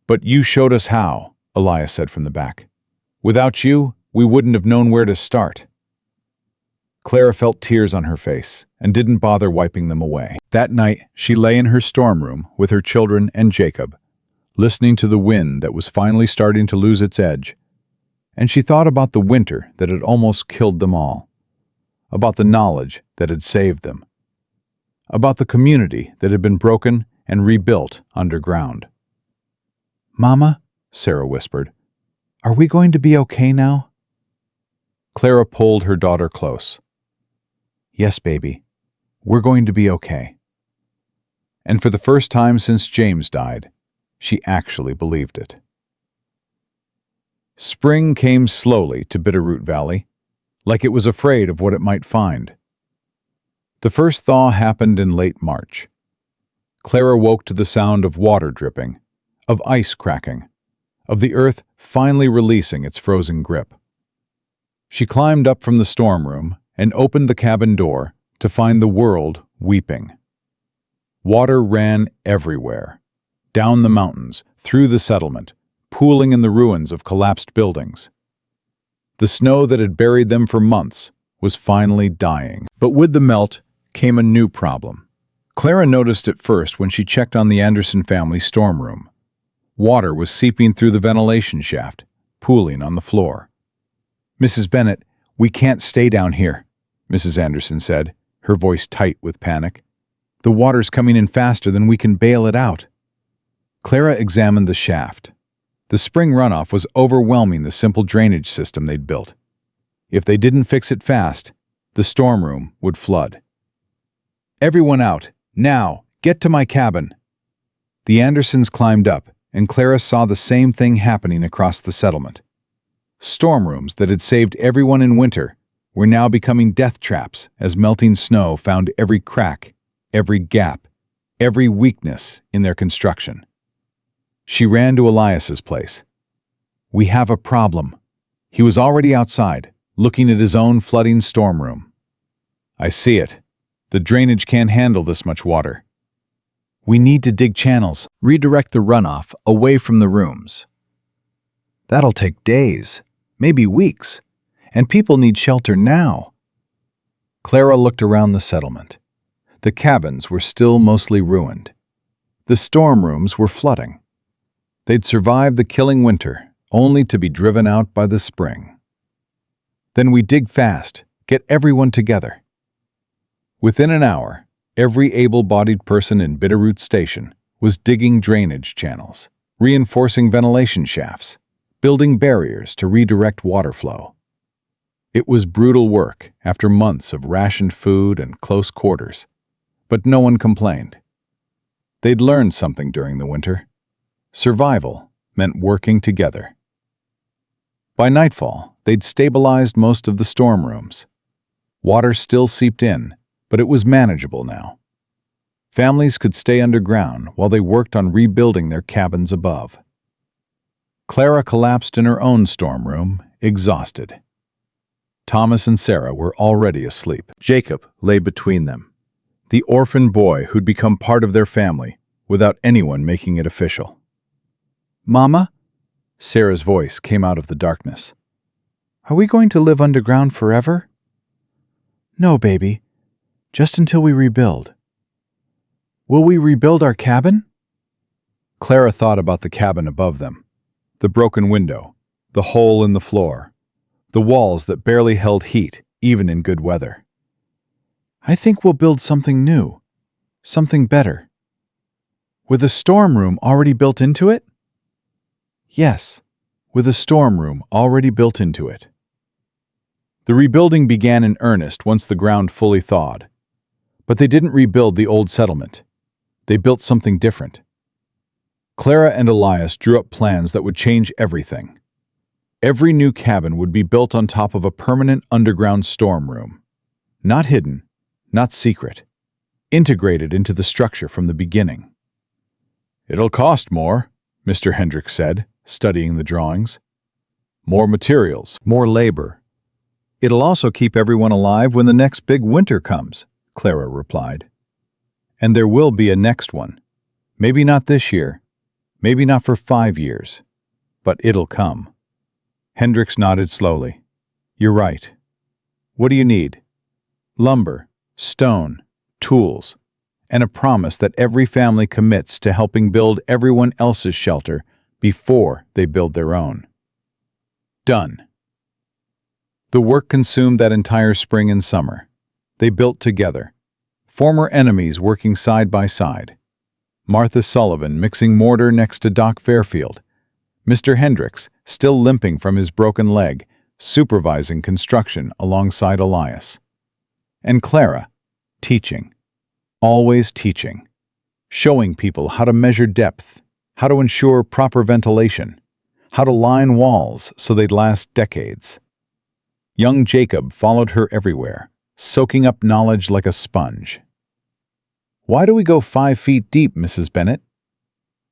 But you showed us how, Elias said from the back. Without you, we wouldn't have known where to start. Clara felt tears on her face and didn't bother wiping them away. That night, she lay in her storm room with her children and Jacob, listening to the wind that was finally starting to lose its edge. And she thought about the winter that had almost killed them all, about the knowledge that had saved them, about the community that had been broken and rebuilt underground. Mama, Sarah whispered, are we going to be okay now? Clara pulled her daughter close. Yes, baby, we're going to be okay. And for the first time since James died, she actually believed it. Spring came slowly to Bitterroot Valley, like it was afraid of what it might find. The first thaw happened in late March. Clara woke to the sound of water dripping, of ice cracking, of the earth finally releasing its frozen grip. She climbed up from the storm room and opened the cabin door to find the world weeping. Water ran everywhere, down the mountains, through the settlement, pooling in the ruins of collapsed buildings. The snow that had buried them for months was finally dying. But with the melt came a new problem. Clara noticed it first when she checked on the Anderson family storm room. Water was seeping through the ventilation shaft, pooling on the floor. Mrs. Bennett, we can't stay down here, Mrs. Anderson said, her voice tight with panic. The water's coming in faster than we can bail it out. Clara examined the shaft. The spring runoff was overwhelming the simple drainage system they'd built. If they didn't fix it fast, the storm room would flood. Everyone out, now, get to my cabin. The Andersons climbed up, and Clara saw the same thing happening across the settlement. Storm rooms that had saved everyone in winter were now becoming death traps as melting snow found every crack, every gap, every weakness in their construction. She ran to Elias's place. We have a problem. He was already outside, looking at his own flooding storm room. I see it. The drainage can't handle this much water. We need to dig channels, redirect the runoff away from the rooms. That'll take days, maybe weeks, and people need shelter now. Clara looked around the settlement. The cabins were still mostly ruined. The storm rooms were flooding. They'd survived the killing winter, only to be driven out by the spring. Then we dig fast, get everyone together. Within an hour, every able-bodied person in Bitterroot Station was digging drainage channels, reinforcing ventilation shafts, building barriers to redirect water flow. It was brutal work after months of rationed food and close quarters, but no one complained. They'd learned something during the winter. Survival meant working together. By nightfall, they'd stabilized most of the storm rooms. Water still seeped in, but it was manageable now. Families could stay underground while they worked on rebuilding their cabins above. Clara collapsed in her own storm room, exhausted. Thomas and Sarah were already asleep. Jacob lay between them, the orphan boy who'd become part of their family without anyone making it official. "Mama?" Sarah's voice came out of the darkness. "Are we going to live underground forever?" "No, baby. Just until we rebuild." "Will we rebuild our cabin?" Clara thought about the cabin above them, the broken window, the hole in the floor, the walls that barely held heat even in good weather. "I think we'll build something new, something better." "With a storm room already built into it?" "Yes, with a storm room already built into it." The rebuilding began in earnest once the ground fully thawed. But they didn't rebuild the old settlement. They built something different. Clara and Elias drew up plans that would change everything. Every new cabin would be built on top of a permanent underground storm room. Not hidden, not secret. Integrated into the structure from the beginning. "It'll cost more," Mr. Hendricks said, studying the drawings. "More materials, more labor." "It'll also keep everyone alive when the next big winter comes," Clara replied. "And there will be a next one. Maybe not this year, maybe not for 5 years, but it'll come." Hendricks nodded slowly. "You're right. What do you need?" "Lumber, stone, tools, and a promise that every family commits to helping build everyone else's shelter before they build their own." Done. The work consumed that entire spring and summer. They built together, former enemies working side by side. Martha Sullivan mixing mortar next to Doc Fairfield. Mr. Hendricks, still limping from his broken leg, supervising construction alongside Elias. And Clara, teaching. Always teaching. Showing people how to measure depth, how to ensure proper ventilation, how to line walls so they'd last decades. Young Jacob followed her everywhere, soaking up knowledge like a sponge. "Why do we go 5 feet deep, Mrs. Bennett?"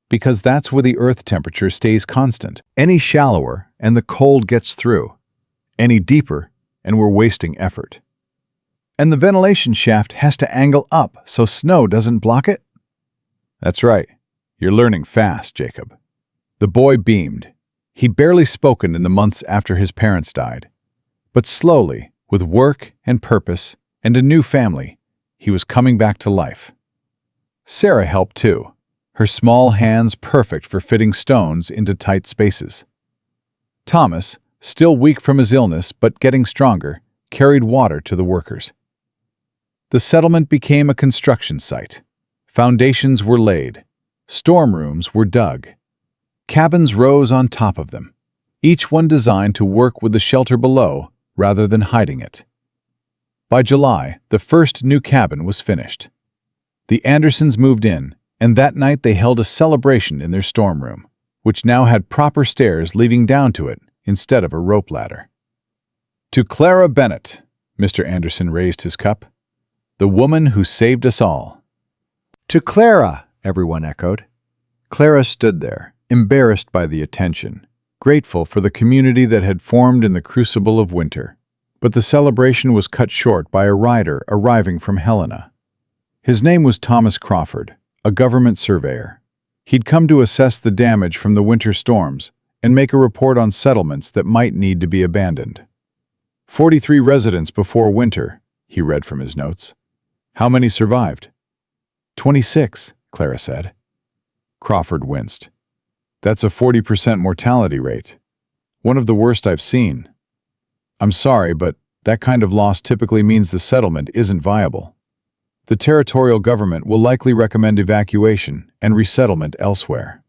"Because that's where the earth temperature stays constant. Any shallower, and the cold gets through. Any deeper, and we're wasting effort. And the ventilation shaft has to angle up so snow doesn't block it?" "That's right. You're learning fast, Jacob." The boy beamed. He'd barely spoken in the months after his parents died. But slowly, with work and purpose and a new family, he was coming back to life. Sarah helped too, her small hands perfect for fitting stones into tight spaces. Thomas, still weak from his illness but getting stronger, carried water to the workers. The settlement became a construction site. Foundations were laid. Storm rooms were dug. Cabins rose on top of them, each one designed to work with the shelter below rather than hiding it. By July, the first new cabin was finished. The Andersons moved in, and that night they held a celebration in their storm room, which now had proper stairs leading down to it instead of a rope ladder. "To Clara Bennett," Mr. Anderson raised his cup, "the woman who saved us all." "To Clara," everyone echoed. Clara stood there, embarrassed by the attention, grateful for the community that had formed in the crucible of winter. But the celebration was cut short by a rider arriving from Helena. His name was Thomas Crawford, a government surveyor. He'd come to assess the damage from the winter storms and make a report on settlements that might need to be abandoned. 43 residents before winter, he read from his notes. How many survived? 26, Clara said. Crawford winced. That's a 40% mortality rate. One of the worst I've seen. I'm sorry, but that kind of loss typically means the settlement isn't viable. The territorial government will likely recommend evacuation and resettlement elsewhere.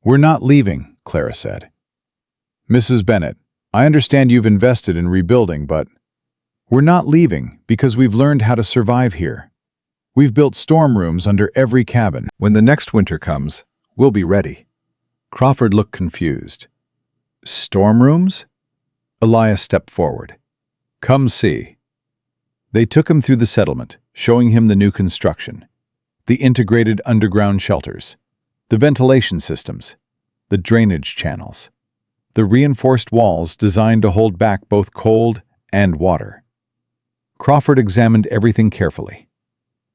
We're not leaving, Clara said. Mrs. Bennett, I understand you've invested in rebuilding, but we're not leaving because we've learned how to survive here. We've built storm rooms under every cabin. When the next winter comes, we'll be ready. Crawford looked confused. Storm rooms? Elias stepped forward. Come see. They took him through the settlement, showing him the new construction. The integrated underground shelters, the ventilation systems, the drainage channels, the reinforced walls designed to hold back both cold and water. Crawford examined everything carefully.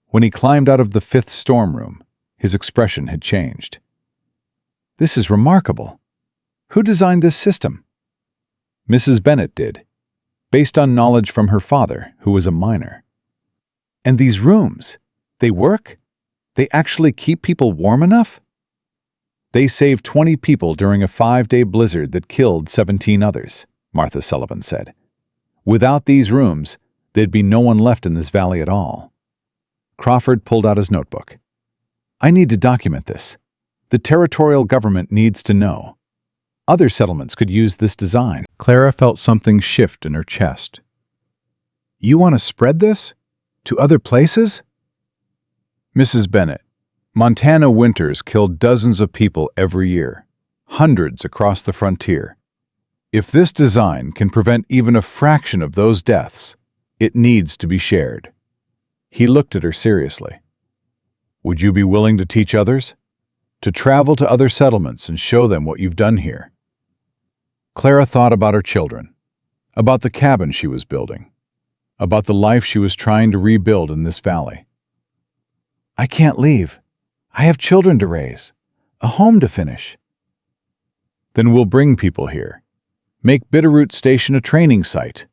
When he climbed out of the fifth storm room, his expression had changed. "This is remarkable. Who designed this system?" "Mrs. Bennett did, based on knowledge from her father, who was a miner." "And these rooms, they work? They actually keep people warm enough?" "They saved 20 people during a 5-day blizzard that killed 17 others," Martha Sullivan said. "Without these rooms, there'd be no one left in this valley at all." Crawford pulled out his notebook. "I need to document this. The territorial government needs to know. Other settlements could use this design." Clara felt something shift in her chest. "You want to spread this? To other places?" "Mrs. Bennett, Montana winters kill dozens of people every year, hundreds across the frontier. If this design can prevent even a fraction of those deaths, it needs to be shared." He looked at her seriously. "Would you be willing to teach others? To travel to other settlements and show them what you've done here?" Clara thought about her children, about the cabin she was building, about the life she was trying to rebuild in this valley. "I can't leave. I have children to raise, a home to finish." "Then we'll bring people here. Make Bitterroot Station a training site.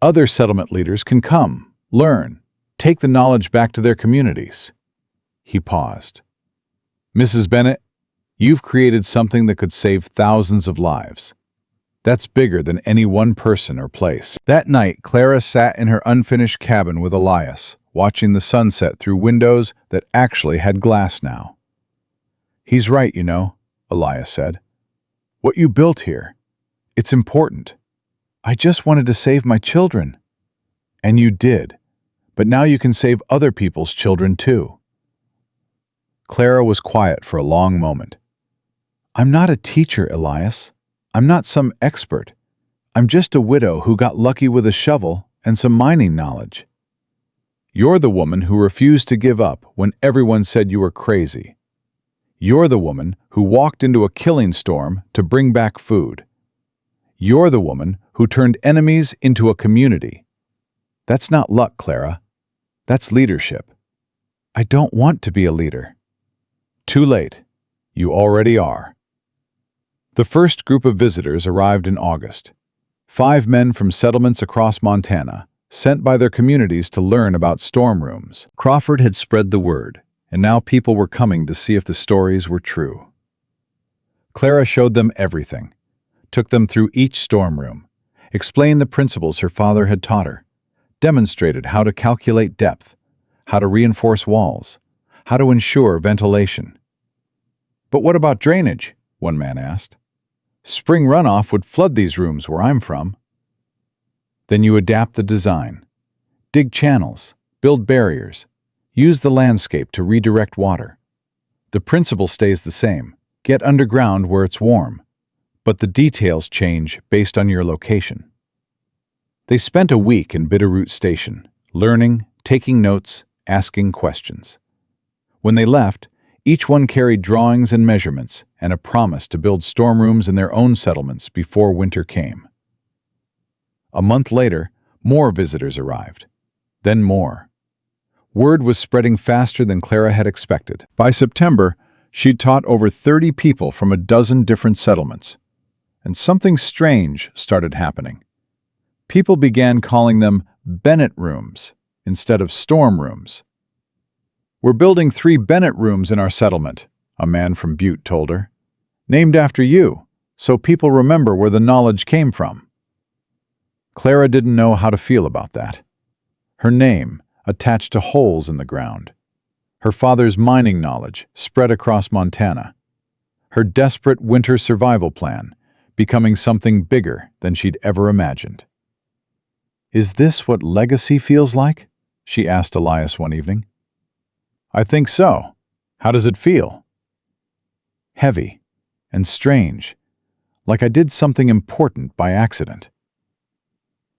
Other settlement leaders can come, learn, take the knowledge back to their communities." He paused. "Mrs. Bennett, you've created something that could save thousands of lives. That's bigger than any one person or place." That night, Clara sat in her unfinished cabin with Elias, watching the sunset through windows that actually had glass now. "He's right, you know," Elias said. "What you built here, it's important. I just wanted to save my children." "And you did, but now you can save other people's children too." Clara was quiet for a long moment. "I'm not a teacher, Elias. I'm not some expert. I'm just a widow who got lucky with a shovel and some mining knowledge." "You're the woman who refused to give up when everyone said you were crazy. You're the woman who walked into a killing storm to bring back food. You're the woman who turned enemies into a community. That's not luck, Clara. That's leadership." "I don't want to be a leader." "Too late. You already are." The first group of visitors arrived in August. 5 men from settlements across Montana, sent by their communities to learn about storm rooms. Crawford had spread the word, and now people were coming to see if the stories were true. Clara showed them everything, took them through each storm room, explained the principles her father had taught her, demonstrated how to calculate depth, how to reinforce walls, how to ensure ventilation. "But what about drainage?" one man asked. "Spring runoff would flood these rooms where I'm from." "Then you adapt the design. Dig channels, build barriers, use the landscape to redirect water. The principle stays the same. Get underground where it's warm, but the details change based on your location." They spent a week in Bitterroot Station, learning, taking notes, asking questions. When they left, each one carried drawings and measurements and a promise to build storm rooms in their own settlements before winter came. A month later, more visitors arrived. Then more. Word was spreading faster than Clara had expected. By September, she'd taught over 30 people from a dozen different settlements. And something strange started happening. People began calling them Bennett rooms instead of storm rooms. "We're building 3 Bennett rooms in our settlement," a man from Butte told her. "Named after you, so people remember where the knowledge came from." Clara didn't know how to feel about that. Her name attached to holes in the ground. Her father's mining knowledge spread across Montana. Her desperate winter survival plan becoming something bigger than she'd ever imagined. "Is this what legacy feels like?" she asked Elias one evening. "I think so. How does it feel?" "Heavy and strange, like I did something important by accident."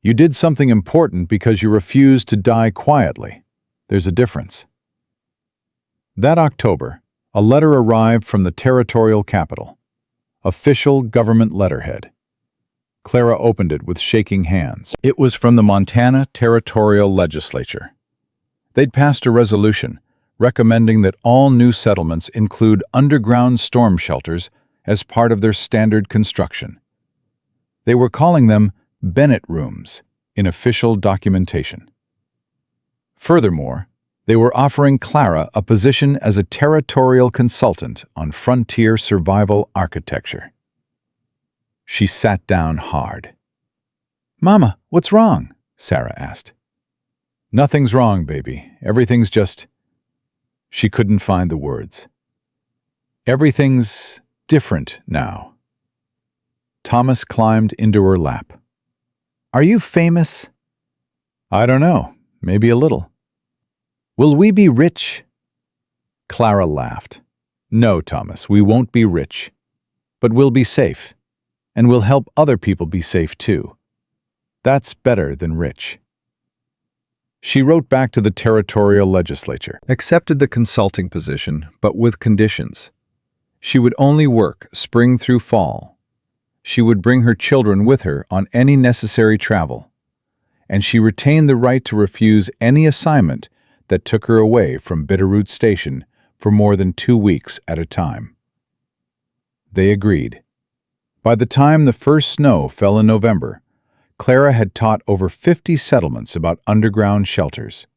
"You did something important because you refused to die quietly. There's a difference." That October, a letter arrived from the territorial capital. Official government letterhead. Clara opened it with shaking hands. It was from the Montana Territorial Legislature. They'd passed a resolution recommending that all new settlements include underground storm shelters as part of their standard construction. They were calling them Bennett rooms in official documentation. Furthermore, they were offering Clara a position as a territorial consultant on frontier survival architecture. She sat down hard. "Mama, what's wrong?" Sarah asked. "Nothing's wrong, baby. Everything's just—" She couldn't find the words. "Everything's different now." Thomas climbed into her lap. "Are you famous?" "I don't know. Maybe a little." "Will we be rich?" Clara laughed. "No, Thomas, we won't be rich. But we'll be safe. And we'll help other people be safe too. That's better than rich." She wrote back to the territorial legislature, accepted the consulting position, but with conditions. She would only work spring through fall. She would bring her children with her on any necessary travel. And she retained the right to refuse any assignment that took her away from Bitterroot Station for more than 2 weeks at a time. They agreed. By the time the first snow fell in November, Clara had taught over 50 settlements about underground shelters,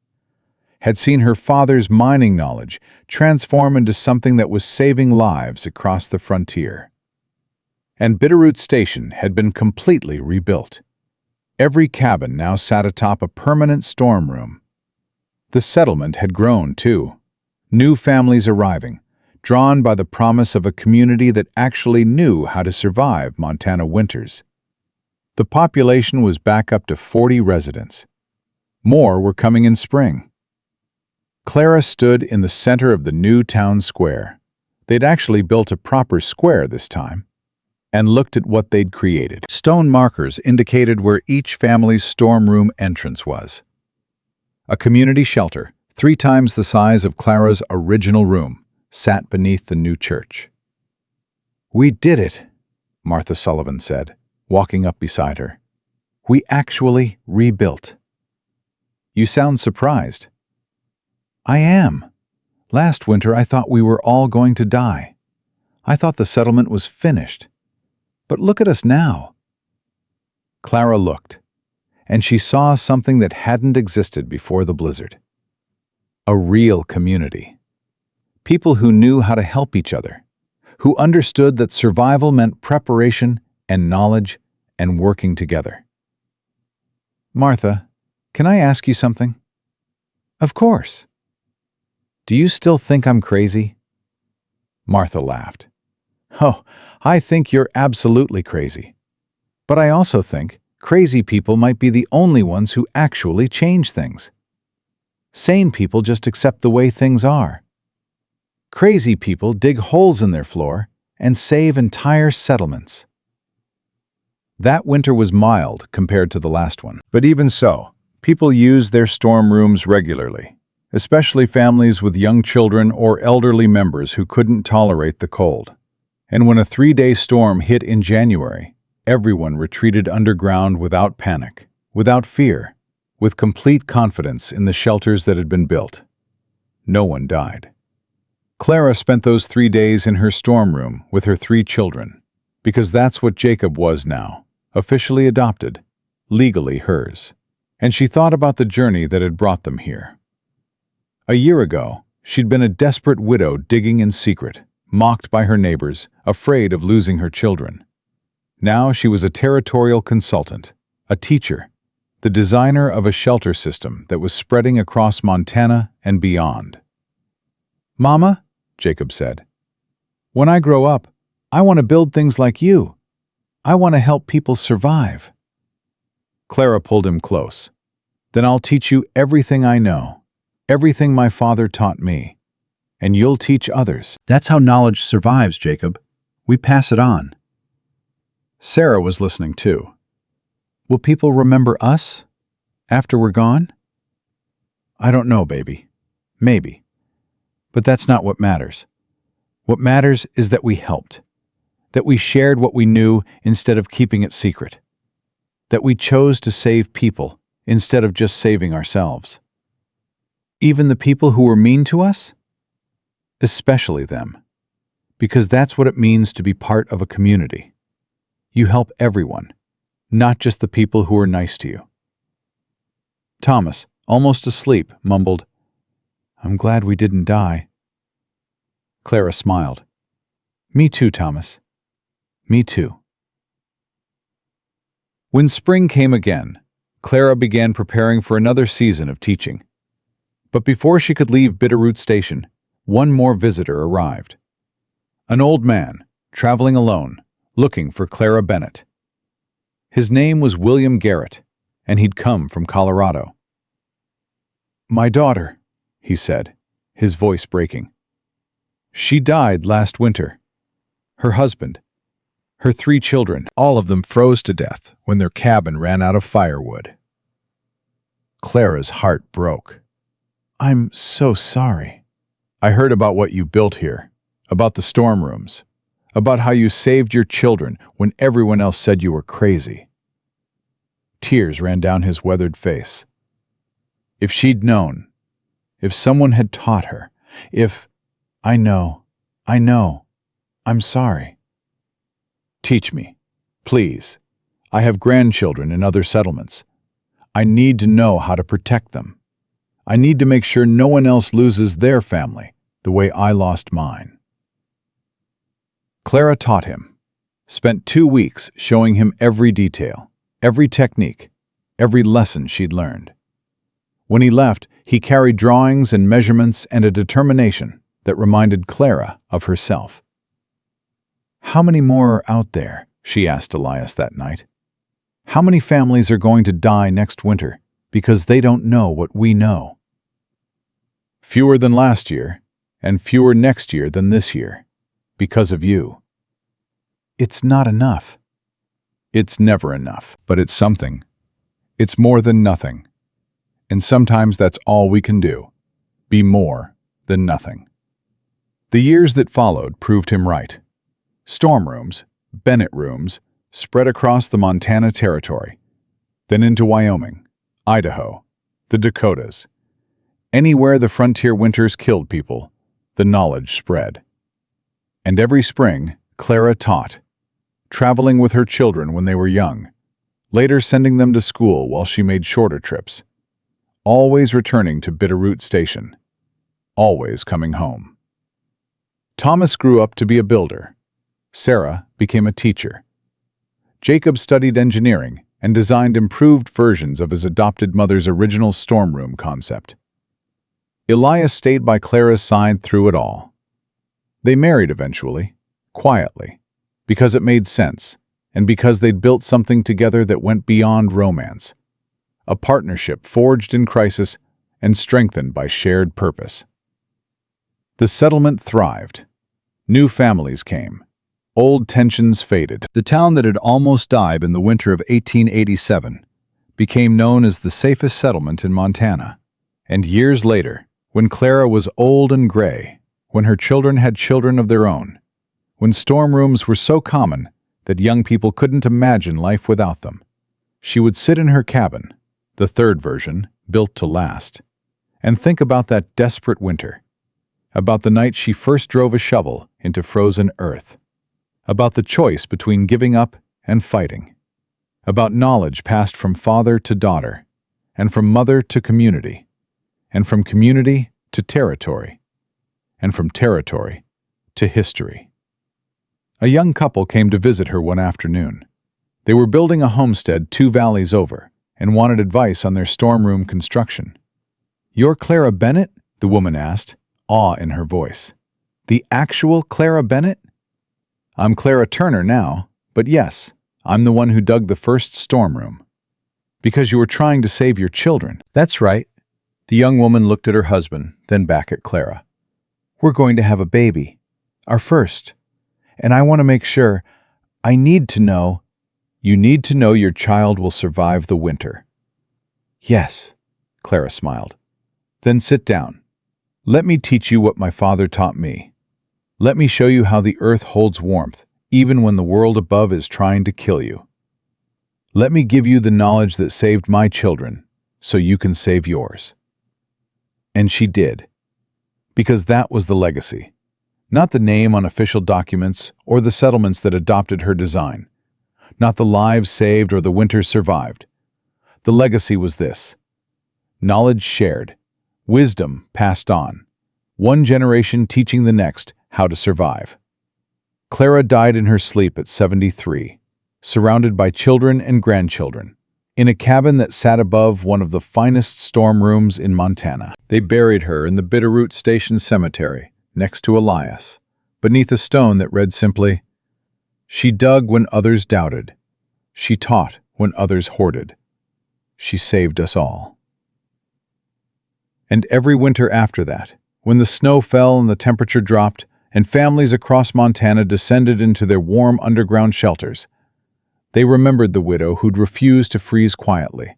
had seen her father's mining knowledge transform into something that was saving lives across the frontier. And Bitterroot Station had been completely rebuilt. Every cabin now sat atop a permanent storm room. The settlement had grown, too. New families arriving, drawn by the promise of a community that actually knew how to survive Montana winters. The population was back up to 40 residents. More were coming in spring. Clara stood in the center of the new town square. They'd actually built a proper square this time, and looked at what they'd created. Stone markers indicated where each family's storm room entrance was. A community shelter, 3 times the size of Clara's original room, sat beneath the new church. "We did it," Martha Sullivan said, walking up beside her. "We actually rebuilt." "You sound surprised." "I am. Last winter I thought we were all going to die. I thought the settlement was finished. But look at us now." Clara looked, and she saw something that hadn't existed before the blizzard. A real community. People who knew how to help each other, who understood that survival meant preparation and knowledge and working together. "Martha, can I ask you something?" "Of course." "Do you still think I'm crazy?" Martha laughed. "Oh, I think you're absolutely crazy. But I also think crazy people might be the only ones who actually change things. Sane people just accept the way things are. Crazy people dig holes in their floor and save entire settlements." That winter was mild compared to the last one. But even so, people used their storm rooms regularly, especially families with young children or elderly members who couldn't tolerate the cold. And when a 3-day storm hit in January, everyone retreated underground without panic, without fear, with complete confidence in the shelters that had been built. No one died. Clara spent those 3 days in her storm room with her 3 children, because that's what Jacob was now, officially adopted, legally hers. And she thought about the journey that had brought them here. A year ago, she'd been a desperate widow digging in secret, mocked by her neighbors, afraid of losing her children. Now she was a territorial consultant, a teacher, the designer of a shelter system that was spreading across Montana and beyond. "Mama," Jacob said, "when I grow up, I want to build things like you. I want to help people survive." Clara pulled him close. "Then I'll teach you everything I know, everything my father taught me. And you'll teach others." "That's how knowledge survives, Jacob. We pass it on." Sarah was listening too. "Will people remember us after we're gone?" "I don't know, baby. Maybe. But that's not what matters. What matters is that we helped, that we shared what we knew instead of keeping it secret, that we chose to save people instead of just saving ourselves. Even the people who were mean to us? Especially them, because that's what it means to be part of a community. You help everyone, not just the people who are nice to you. Thomas, almost asleep, mumbled, "I'm glad we didn't die." Clara smiled. "Me too, Thomas. Me too." When spring came again, Clara began preparing for another season of teaching. But before she could leave Bitterroot Station, one more visitor arrived. An old man, traveling alone, looking for Clara Bennett. His name was William Garrett, and he'd come from Colorado. "My daughter," he said, his voice breaking. "She died last winter. Her husband, her 3 children, all of them froze to death when their cabin ran out of firewood." Clara's heart broke. "I'm so sorry. I heard about what you built here, about the storm rooms, about how you saved your children when everyone else said you were crazy." Tears ran down his weathered face. If she'd known, if someone had taught her, if... I know, I'm sorry. Teach me, please. I have grandchildren in other settlements. I need to know how to protect them. I need to make sure no one else loses their family the way I lost mine. Clara taught him, spent 2 weeks showing him every detail, every technique, every lesson she'd learned. When he left, he carried drawings and measurements and a determination that reminded Clara of herself. "How many more are out there?" she asked Elias that night. "How many families are going to die next winter because they don't know what we know?" "Fewer than last year, and fewer next year than this year, because of you." "It's not enough." "It's never enough, but it's something. It's more than nothing. And sometimes that's all we can do, be more than nothing." The years that followed proved him right. Storm rooms, Bennett rooms, spread across the Montana Territory, then into Wyoming, Idaho, the Dakotas. Anywhere the frontier winters killed people, the knowledge spread. And every spring, Clara taught, traveling with her children when they were young, later sending them to school while she made shorter trips, always returning to Bitterroot Station, always coming home. Thomas grew up to be a builder. Sarah became a teacher. Jacob studied engineering and designed improved versions of his adopted mother's original storm room concept. Elias stayed by Clara's side through it all. They married eventually, quietly, because it made sense, and because they'd built something together that went beyond romance. A partnership forged in crisis and strengthened by shared purpose. The settlement thrived. New families came. Old tensions faded. The town that had almost died in the winter of 1887 became known as the safest settlement in Montana. And years later, when Clara was old and gray, when her children had children of their own, when storm rooms were so common that young people couldn't imagine life without them, she would sit in her cabin, the third version, built to last, and think about that desperate winter, about the night she first drove a shovel into frozen earth, about the choice between giving up and fighting, about knowledge passed from father to daughter, and from mother to community, and from community to territory, and from territory to history. A young couple came to visit her one afternoon. They were building a homestead 2 valleys over and wanted advice on their storm room construction. "You're Clara Bennett?" the woman asked, awe in her voice. "The actual Clara Bennett?" "I'm Clara Turner now, but yes, I'm the one who dug the first storm room." "Because you were trying to save your children." "That's right." The young woman looked at her husband, then back at Clara. "We're going to have a baby, our first, and I want to make sure. I need to know." "You need to know your child will survive the winter." "Yes," Clara smiled. "Then sit down. Let me teach you what my father taught me. Let me show you how the earth holds warmth, even when the world above is trying to kill you. Let me give you the knowledge that saved my children, so you can save yours." And she did, because that was the legacy. Not the name on official documents or the settlements that adopted her design. Not the lives saved or the winters survived. The legacy was this: knowledge shared, wisdom passed on, one generation teaching the next how to survive. Clara died in her sleep at 73, surrounded by children and grandchildren, in a cabin that sat above one of the finest storm rooms in Montana. They buried her in the Bitterroot Station Cemetery, next to Elias, beneath a stone that read simply, "She dug when others doubted. She taught when others hoarded. She saved us all." And every winter after that, when the snow fell and the temperature dropped, and families across Montana descended into their warm underground shelters, they remembered the widow who'd refused to freeze quietly,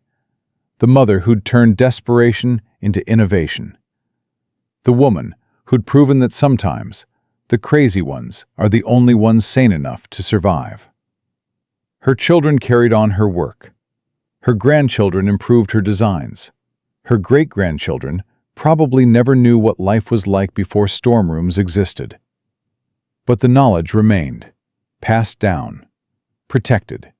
the mother who'd turned desperation into innovation, the woman who'd proven that sometimes the crazy ones are the only ones sane enough to survive. Her children carried on her work. Her grandchildren improved her designs. Her great-grandchildren probably never knew what life was like before storm rooms existed. But the knowledge remained, passed down, protected,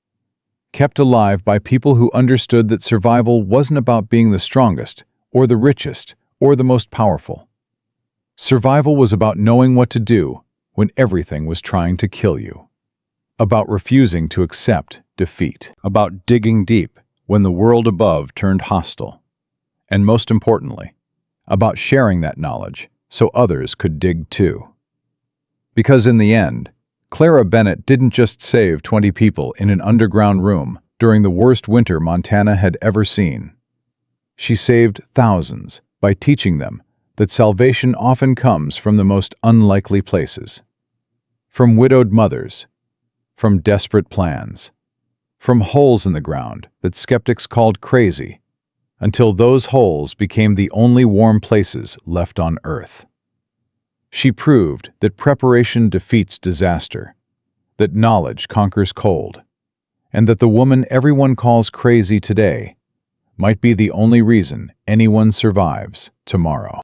kept alive by people who understood that survival wasn't about being the strongest, or the richest, or the most powerful. Survival was about knowing what to do when everything was trying to kill you. About refusing to accept defeat. About digging deep when the world above turned hostile. And most importantly, about sharing that knowledge so others could dig too. Because in the end, Clara Bennett didn't just save 20 people in an underground room during the worst winter Montana had ever seen. She saved thousands by teaching them that salvation often comes from the most unlikely places. From widowed mothers, from desperate plans, from holes in the ground that skeptics called crazy, until those holes became the only warm places left on Earth. She proved that preparation defeats disaster, that knowledge conquers cold, and that the woman everyone calls crazy today might be the only reason anyone survives tomorrow.